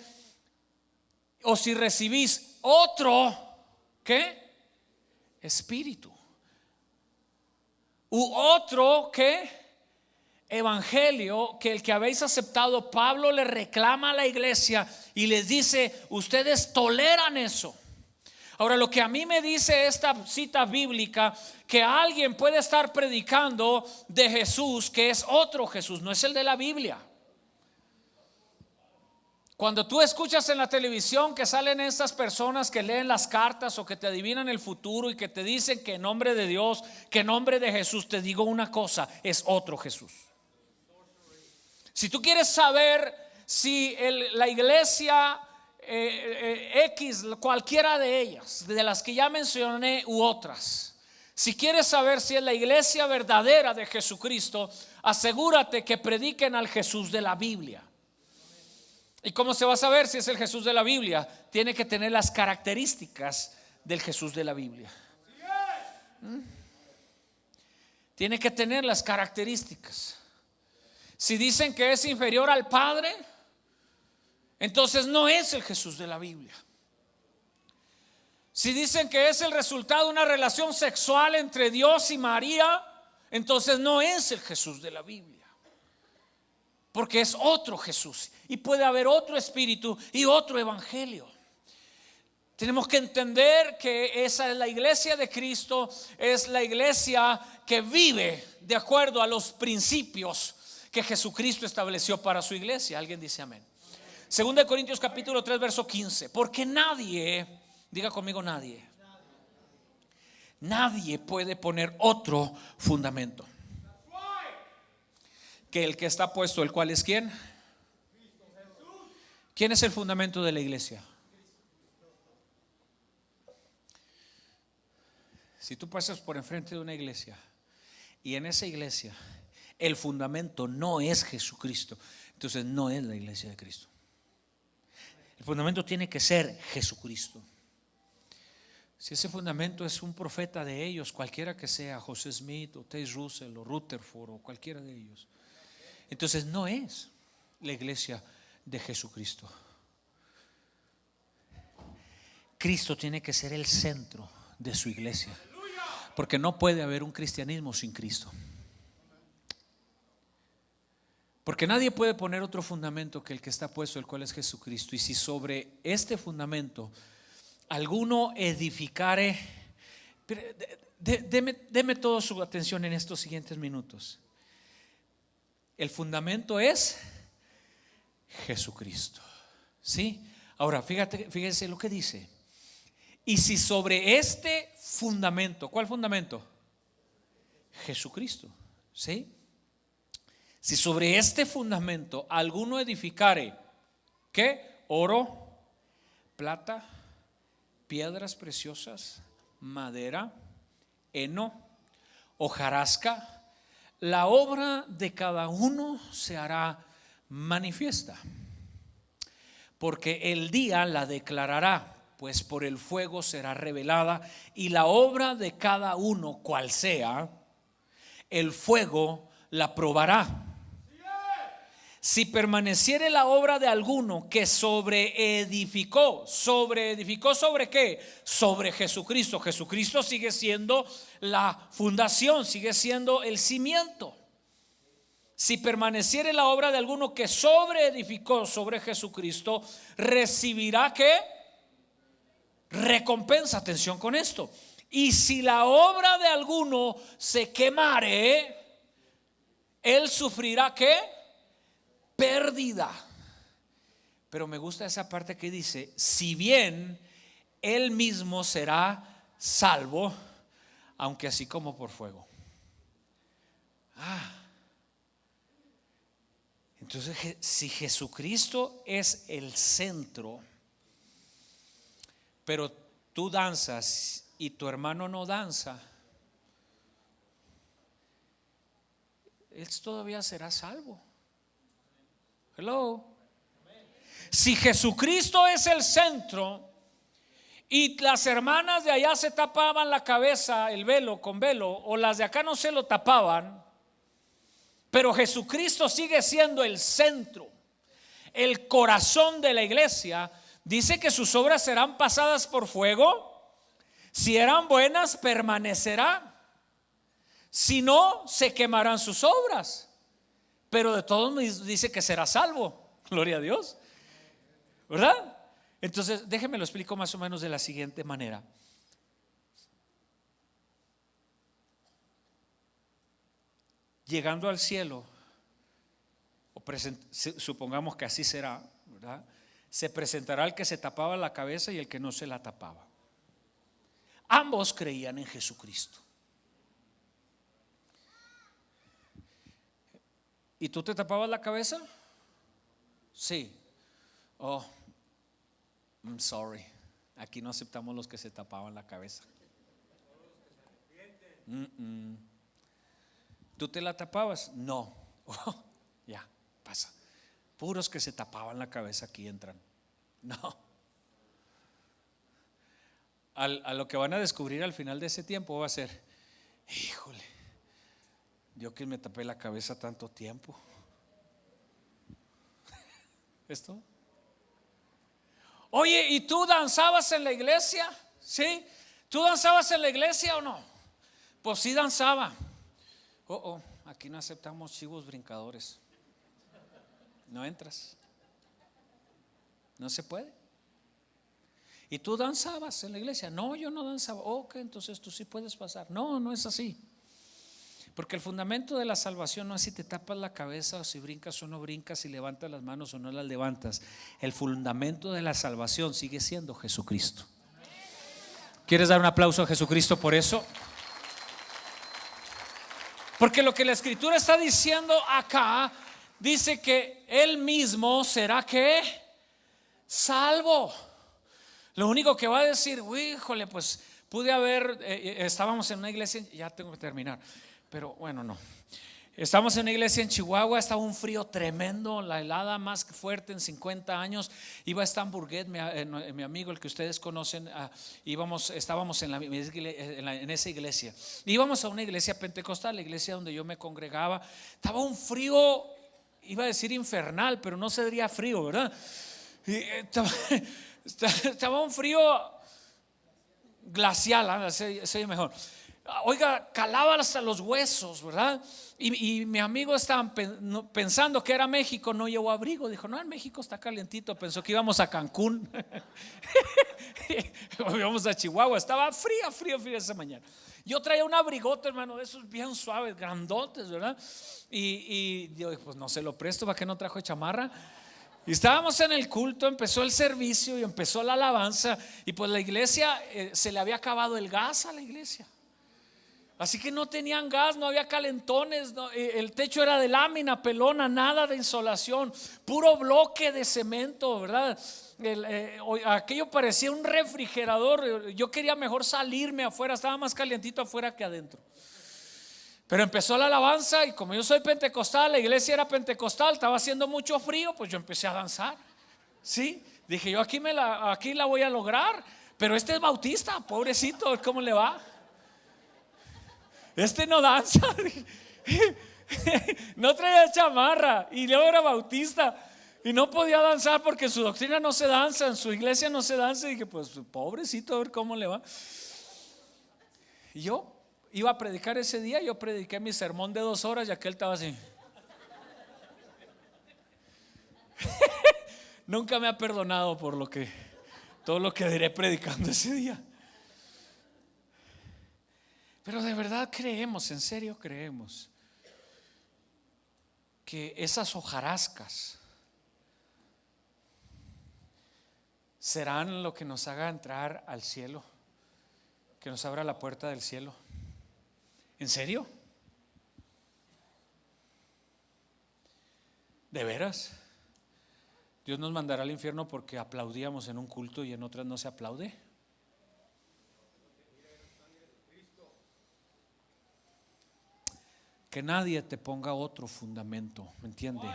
[SPEAKER 1] o si recibís otro, ¿qué? Espíritu. U otro, ¿qué? Evangelio, que el que habéis aceptado. Pablo le reclama a la iglesia y les dice, ustedes toleran eso. Ahora, lo que a mí me dice esta cita bíblica, que alguien puede estar predicando de Jesús que es otro Jesús, no es el de la Biblia. Cuando tú escuchas en la televisión que salen estas personas que leen las cartas o que te adivinan el futuro y que te dicen que en nombre de Dios, que en nombre de Jesús, te digo una cosa, es otro Jesús. Si tú quieres saber si la iglesia X, cualquiera de ellas, de las que ya mencioné u otras, si quieres saber si es la iglesia verdadera de Jesucristo, asegúrate que prediquen al Jesús de la Biblia. ¿Y cómo se va a saber si es el Jesús de la Biblia? Tiene que tener las características del Jesús de la Biblia. Tiene que tener las características. Si dicen que es inferior al Padre, entonces no es el Jesús de la Biblia. Si dicen que es el resultado de una relación sexual entre Dios y María, entonces no es el Jesús de la Biblia, porque es otro Jesús y puede haber otro espíritu y otro evangelio. Tenemos que entender que esa es la iglesia de Cristo, es la iglesia que vive de acuerdo a los principios que Jesucristo estableció para su iglesia. Alguien dice amén. 2 Corintios capítulo 3 verso 15. Porque nadie, diga conmigo nadie puede poner otro fundamento que el que está puesto, el cual es ¿quién? ¿Quién es el fundamento de la iglesia? Si tú pasas por enfrente de una iglesia y en esa iglesia el fundamento no es Jesucristo, entonces no es la iglesia de Cristo. El fundamento tiene que ser Jesucristo. Si ese fundamento es un profeta de ellos, cualquiera que sea, José Smith o T. Russell o Rutherford o cualquiera de ellos, entonces no es la iglesia de Jesucristo. Cristo tiene que ser el centro de su iglesia, porque no puede haber un cristianismo sin Cristo. Porque nadie puede poner otro fundamento que el que está puesto, el cual es Jesucristo. Y si sobre este fundamento alguno edificare, deme toda su atención en estos siguientes minutos. El fundamento es Jesucristo. ¿Sí? Ahora, fíjense lo que dice. Y si sobre este fundamento, ¿cuál fundamento? Jesucristo. ¿Sí? Si sobre este fundamento alguno edificare, ¿qué? Oro, plata, piedras preciosas, madera, heno, hojarasca, la obra de cada uno se hará manifiesta, porque el día la declarará, pues por el fuego será revelada, y la obra de cada uno, cual sea, el fuego la probará. Si permaneciere la obra de alguno que sobreedificó, ¿sobre qué? Sobre Jesucristo. Jesucristo sigue siendo la fundación, sigue siendo el cimiento. Si permaneciere la obra de alguno que sobreedificó sobre Jesucristo, recibirá ¿qué? Recompensa. Atención con esto. Y si la obra de alguno se quemare, él sufrirá ¿qué? Pérdida. Pero me gusta esa parte que dice: si bien él mismo será salvo, aunque así como por fuego. Entonces, si Jesucristo es el centro, pero tú danzas y tu hermano no danza, él todavía será salvo. Hello. Si Jesucristo es el centro y las hermanas de allá se tapaban la cabeza, el velo con velo, o las de acá no se lo tapaban, pero Jesucristo sigue siendo el centro, el corazón de la iglesia, dice que sus obras serán pasadas por fuego. Si eran buenas, permanecerán. Si no, se quemarán sus obras. Pero de todos dice que será salvo. Gloria a Dios, ¿verdad? Entonces déjenme lo explico más o menos de la siguiente manera. Llegando al cielo, supongamos que así será, ¿verdad? Se presentará el que se tapaba la cabeza y el que no se la tapaba. Ambos creían en Jesucristo. ¿Y tú te tapabas la cabeza? Sí. Oh, I'm sorry. Aquí no aceptamos los que se tapaban la cabeza. ¿Tú te la tapabas? No. Oh, ya, pasa. Puros que se tapaban la cabeza aquí entran. No. A lo que van a descubrir al final de ese tiempo va a ser: híjole, yo que me tapé la cabeza tanto tiempo. ¿Esto? Oye, ¿y tú danzabas en la iglesia? ¿Sí? ¿Tú danzabas en la iglesia o no? Pues sí danzaba. Aquí no aceptamos chivos brincadores. No entras. No se puede. ¿Y tú danzabas en la iglesia? No, yo no danzaba. Ok, entonces tú sí puedes pasar. No, no es así. Porque el fundamento de la salvación no es si te tapas la cabeza o si brincas o no brincas, si levantas las manos o no las levantas. El fundamento de la salvación sigue siendo Jesucristo. ¿Quieres dar un aplauso a Jesucristo por eso? Porque lo que la Escritura está diciendo acá, dice que Él mismo será ¿qué? Salvo. Lo único que va a decir: híjole, pues pude haber, estábamos en una iglesia, ya tengo que terminar, pero bueno, no. Estamos en una iglesia en Chihuahua, estaba un frío tremendo, la helada más fuerte en 50 años. Iba a Stamburguet, mi amigo, el que ustedes conocen, estábamos en esa iglesia. Íbamos a una iglesia pentecostal, la iglesia donde yo me congregaba. Estaba un frío, iba a decir infernal, pero no sería frío, ¿verdad? Estaba un frío glacial, se mejor. Oiga, calaba hasta los huesos, ¿verdad? Y mi amigo estaba pensando que era México, no llevó abrigo. Dijo, no, en México está calientito. Pensó que íbamos a Cancún. Íbamos a Chihuahua, estaba frío esa mañana. Yo traía un abrigote, hermano, de esos bien suaves, grandotes, ¿verdad? Y yo, pues no se lo presto, ¿para qué no trajo chamarra? Y estábamos en el culto, empezó el servicio y empezó la alabanza. Y pues la iglesia, se le había acabado el gas a la iglesia. Así que no tenían gas, no había calentones, el techo era de lámina pelona, nada de insolación, puro bloque de cemento, ¿verdad? Aquello parecía un refrigerador. Yo quería mejor salirme afuera, estaba más calientito afuera que adentro. Pero empezó la alabanza y como yo soy pentecostal, la iglesia era pentecostal, estaba haciendo mucho frío, pues yo empecé a danzar. Sí, dije yo aquí la voy a lograr, pero este es bautista, pobrecito, ¿cómo le va? Este no danza, no traía chamarra y luego era bautista y no podía danzar porque en su doctrina no se danza, en su iglesia no se danza. Y dije, pues pobrecito, a ver cómo le va. Y yo iba a predicar ese día, yo prediqué mi sermón de 2 horas y aquel estaba así. Nunca me ha perdonado por todo lo que diré predicando ese día. Pero de verdad creemos, en serio creemos que esas hojarascas serán lo que nos haga entrar al cielo, que nos abra la puerta del cielo. ¿En serio? ¿De veras? Dios nos mandará al infierno porque aplaudíamos en un culto y en otras no se aplaude. Que nadie te ponga otro fundamento, ¿me entiende?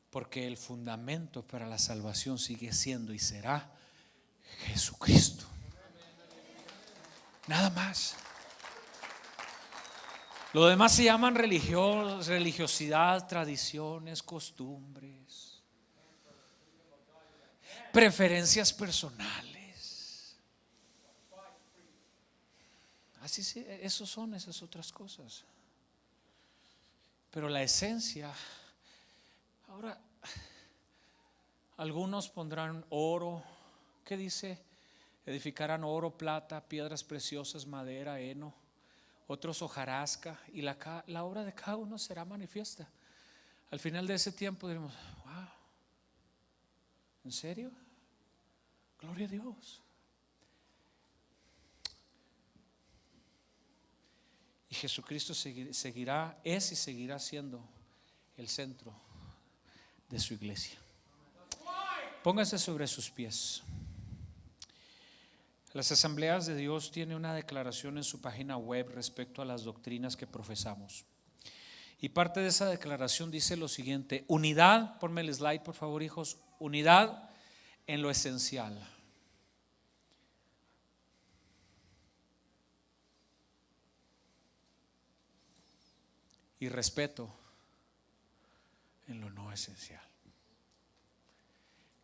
[SPEAKER 1] Porque el fundamento para la salvación sigue siendo y será Jesucristo. Nada más. Lo demás se llaman religiosidad, tradiciones, costumbres, preferencias personales. Así son esas otras cosas. Pero la esencia, ahora algunos pondrán oro. ¿Qué dice? Edificarán oro, plata, piedras preciosas, madera, heno. Otros hojarasca. Y la obra de cada uno será manifiesta. Al final de ese tiempo diremos, wow, ¿en serio? Gloria a Dios. Y Jesucristo es y seguirá siendo el centro de su iglesia. Póngase sobre sus pies. Las Asambleas de Dios tienen una declaración en su página web respecto a las doctrinas que profesamos. Y parte de esa declaración dice lo siguiente: unidad, ponme el slide por favor, hijos, unidad en lo esencial. Y respeto en lo no esencial.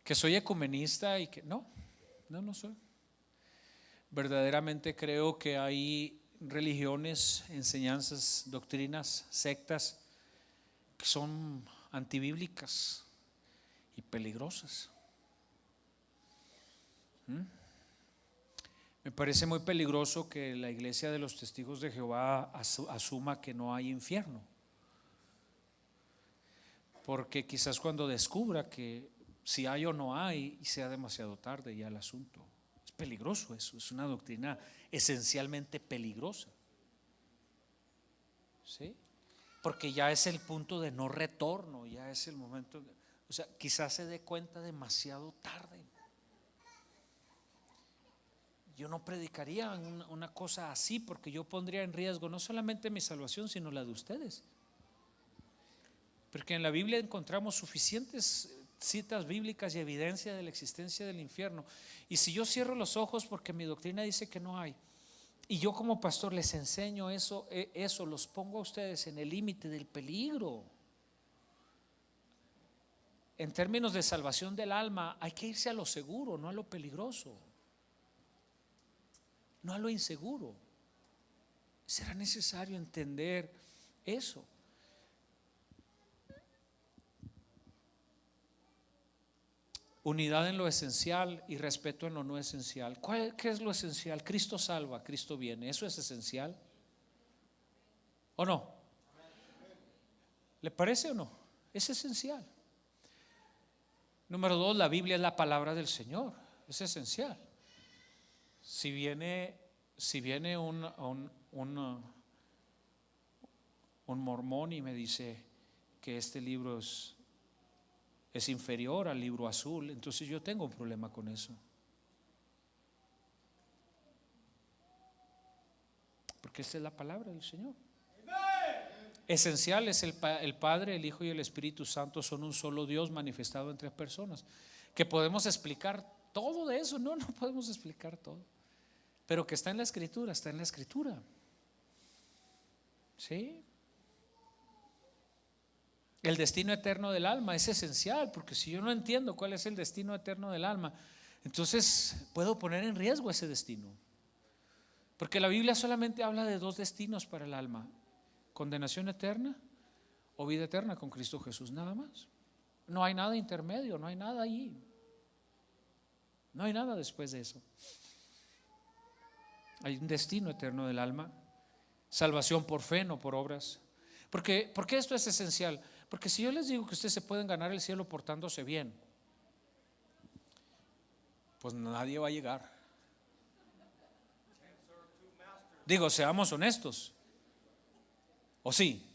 [SPEAKER 1] Que soy ecumenista y que no soy. Verdaderamente creo que hay religiones, enseñanzas, doctrinas, sectas que son antibíblicas y peligrosas. Me parece muy peligroso que la iglesia de los testigos de Jehová asuma que no hay infierno, porque quizás cuando descubra que si hay o no hay, y sea demasiado tarde ya el asunto. Es peligroso eso, es una doctrina esencialmente peligrosa. ¿Sí? Porque ya es el punto de no retorno, ya es el momento, o sea, quizás se dé cuenta demasiado tarde. yo no predicaría una cosa así, porque yo pondría en riesgo no solamente mi salvación, sino la de ustedes. Porque en la Biblia encontramos suficientes citas bíblicas y evidencia de la existencia del infierno. Y si yo cierro los ojos porque mi doctrina dice que no hay, y yo como pastor les enseño eso, los pongo a ustedes en el límite del peligro. En términos de salvación del alma, hay que irse a lo seguro, no a lo peligroso, no a lo inseguro. Será necesario entender eso. Unidad en lo esencial y respeto en lo no esencial. ¿Qué es lo esencial? Cristo salva, Cristo viene. ¿Eso es esencial? ¿O no? ¿Le parece o no? Es esencial. Número 2, la Biblia es la palabra del Señor. Es esencial. Si viene un mormón y me dice que este libro es inferior al libro azul, entonces yo tengo un problema con eso. Porque esta es la palabra del Señor. Esencial es el Padre, el Hijo y el Espíritu Santo son un solo Dios manifestado en tres personas. Que podemos explicar todo de eso, no podemos explicar todo. Pero que está en la Escritura, está en la Escritura. ¿Sí? El destino eterno del alma es esencial, porque si yo no entiendo cuál es el destino eterno del alma, entonces puedo poner en riesgo ese destino. Porque la Biblia solamente habla de dos destinos para el alma: condenación eterna o vida eterna con Cristo Jesús, nada más. No hay nada intermedio, no hay nada allí. No hay nada después de eso. Hay un destino eterno del alma, salvación por fe, no por obras. ¿Por qué esto es esencial? Porque si yo les digo que ustedes se pueden ganar el cielo portándose bien, pues nadie va a llegar. Digo, seamos honestos. ¿O sí?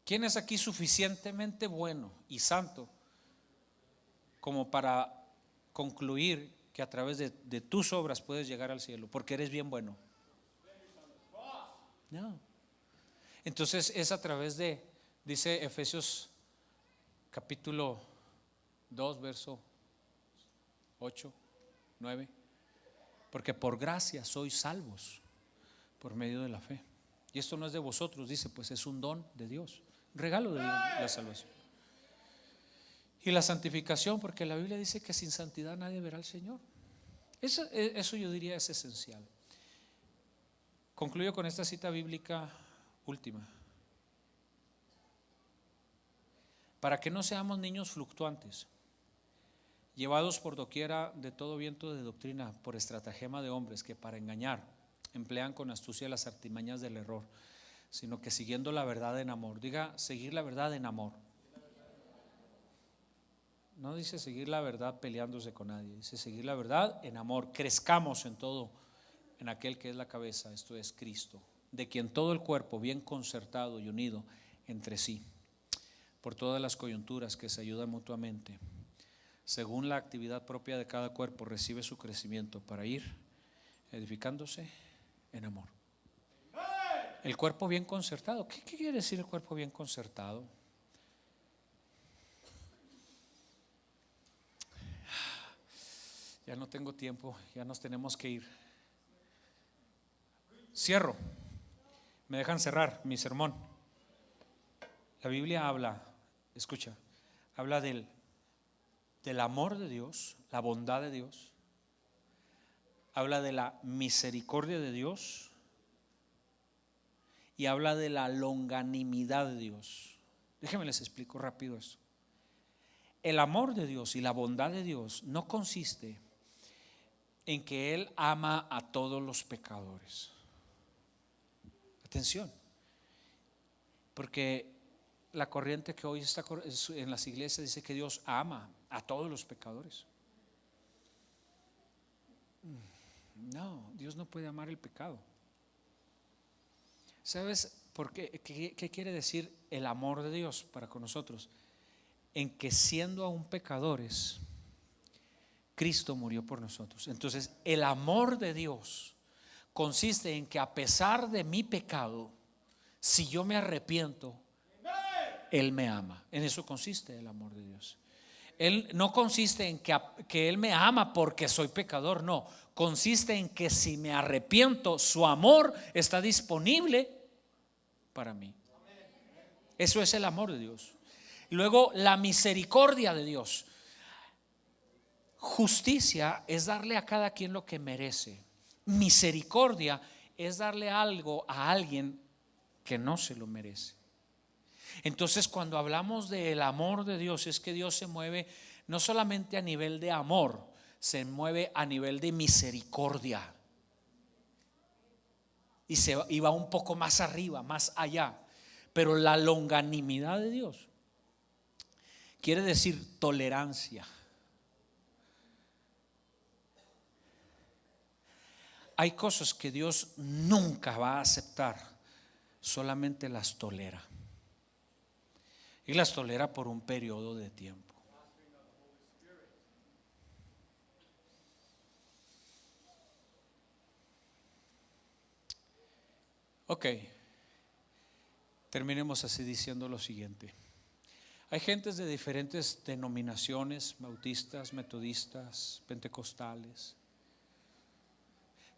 [SPEAKER 1] ¿Quién es aquí suficientemente bueno y santo como para concluir que a través de tus obras puedes llegar al cielo porque eres bien bueno? No. Entonces es a través de, dice Efesios capítulo 2 verso 8, 9, porque por gracia sois salvos por medio de la fe. Y esto no es de vosotros, dice, pues es un don de Dios, regalo de Dios, la salvación. Y la santificación, porque la Biblia dice que sin santidad nadie verá al Señor. Eso yo diría es esencial. Concluyo con esta cita bíblica última. Para que no seamos niños fluctuantes, llevados por doquiera de todo viento de doctrina, por estratagema de hombres que para engañar emplean con astucia las artimañas del error, sino que siguiendo la verdad en amor. Diga, seguir la verdad en amor. No dice seguir la verdad peleándose con nadie, dice seguir la verdad en amor. Crezcamos en todo en aquel que es la cabeza, esto es Cristo, de quien todo el cuerpo, bien concertado y unido entre sí, por todas las coyunturas que se ayudan mutuamente, según la actividad propia de cada cuerpo, recibe su crecimiento para ir edificándose en amor. El cuerpo bien concertado. ¿Qué quiere decir el cuerpo bien concertado? Ya no tengo tiempo, ya nos tenemos que ir. Cierro. Me dejan cerrar mi sermón. La Biblia habla, escucha, habla del amor de Dios, la bondad de Dios. Habla de la misericordia de Dios y habla de la longanimidad de Dios. Déjenme les explico rápido esto. El amor de Dios y la bondad de Dios no consiste en que Él ama a todos los pecadores. Atención, porque la corriente que hoy está en las iglesias dice que Dios ama a todos los pecadores. No, Dios no puede amar el pecado. ¿Sabes por qué? ¿Qué quiere decir el amor de Dios para con nosotros? En que siendo aún pecadores, Cristo murió por nosotros. Entonces, el amor de Dios consiste en que a pesar de mi pecado, si yo me arrepiento, Él me ama. En eso consiste el amor de Dios. Él no consiste en que Él me ama porque soy pecador, no. Consiste en que si me arrepiento, su amor está disponible para mí. Eso es el amor de Dios. Y luego la misericordia de Dios. Justicia es darle a cada quien lo que merece. Misericordia es darle algo a alguien que no se lo merece. Entonces, cuando hablamos del amor de Dios, es que Dios se mueve no solamente a nivel de amor, se mueve a nivel de misericordia. Y va un poco más arriba, más allá. Pero la longanimidad de Dios quiere decir tolerancia. Hay cosas que Dios nunca va a aceptar, solamente las tolera. Y las tolera por un periodo de tiempo. Ok, terminemos así diciendo lo siguiente. Hay gentes de diferentes denominaciones, bautistas, metodistas, pentecostales.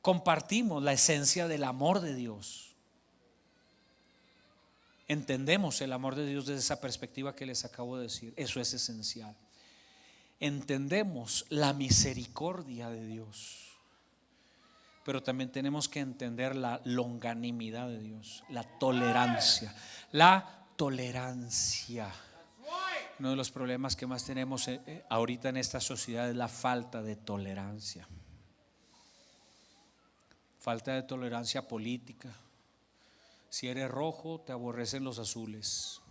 [SPEAKER 1] Compartimos la esencia del amor de Dios. Entendemos el amor de Dios desde esa perspectiva que les acabo de decir. Eso es esencial. Entendemos la misericordia de Dios, pero también tenemos que entender la longanimidad de Dios, la tolerancia. La tolerancia. Uno de los problemas que más tenemos ahorita en esta sociedad es la falta de tolerancia. Falta de tolerancia política. Si eres rojo, te aborrecen los azules.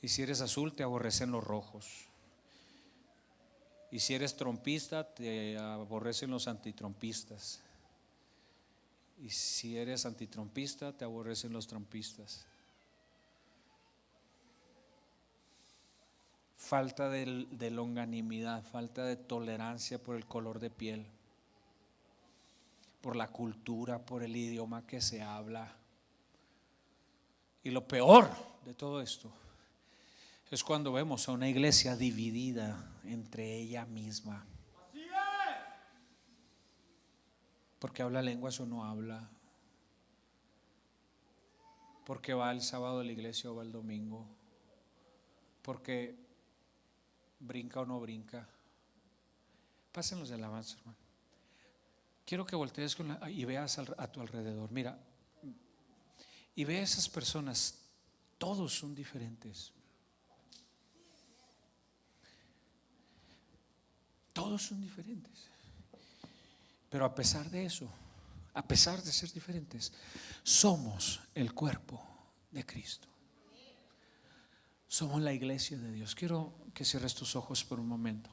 [SPEAKER 1] Y si eres azul, te aborrecen los rojos. Y si eres trompista, te aborrecen los antitrompistas. Y si eres antitrompista, te aborrecen los trompistas. Falta de longanimidad, falta de tolerancia por el color de piel, por la cultura, por el idioma que se habla. Y lo peor de todo esto es cuando vemos a una iglesia dividida entre ella misma. Porque habla lenguas o no habla, porque va el sábado a la iglesia o va el domingo, porque brinca o no brinca. Pasen los de alabanza, hermano. Quiero que voltees y veas a tu alrededor. Mira, y ve a esas personas, todos son diferentes. Todos son diferentes. Pero a pesar de eso, a pesar de ser diferentes, somos el cuerpo de Cristo. Somos la iglesia de Dios. Quiero que cierres tus ojos por un momento.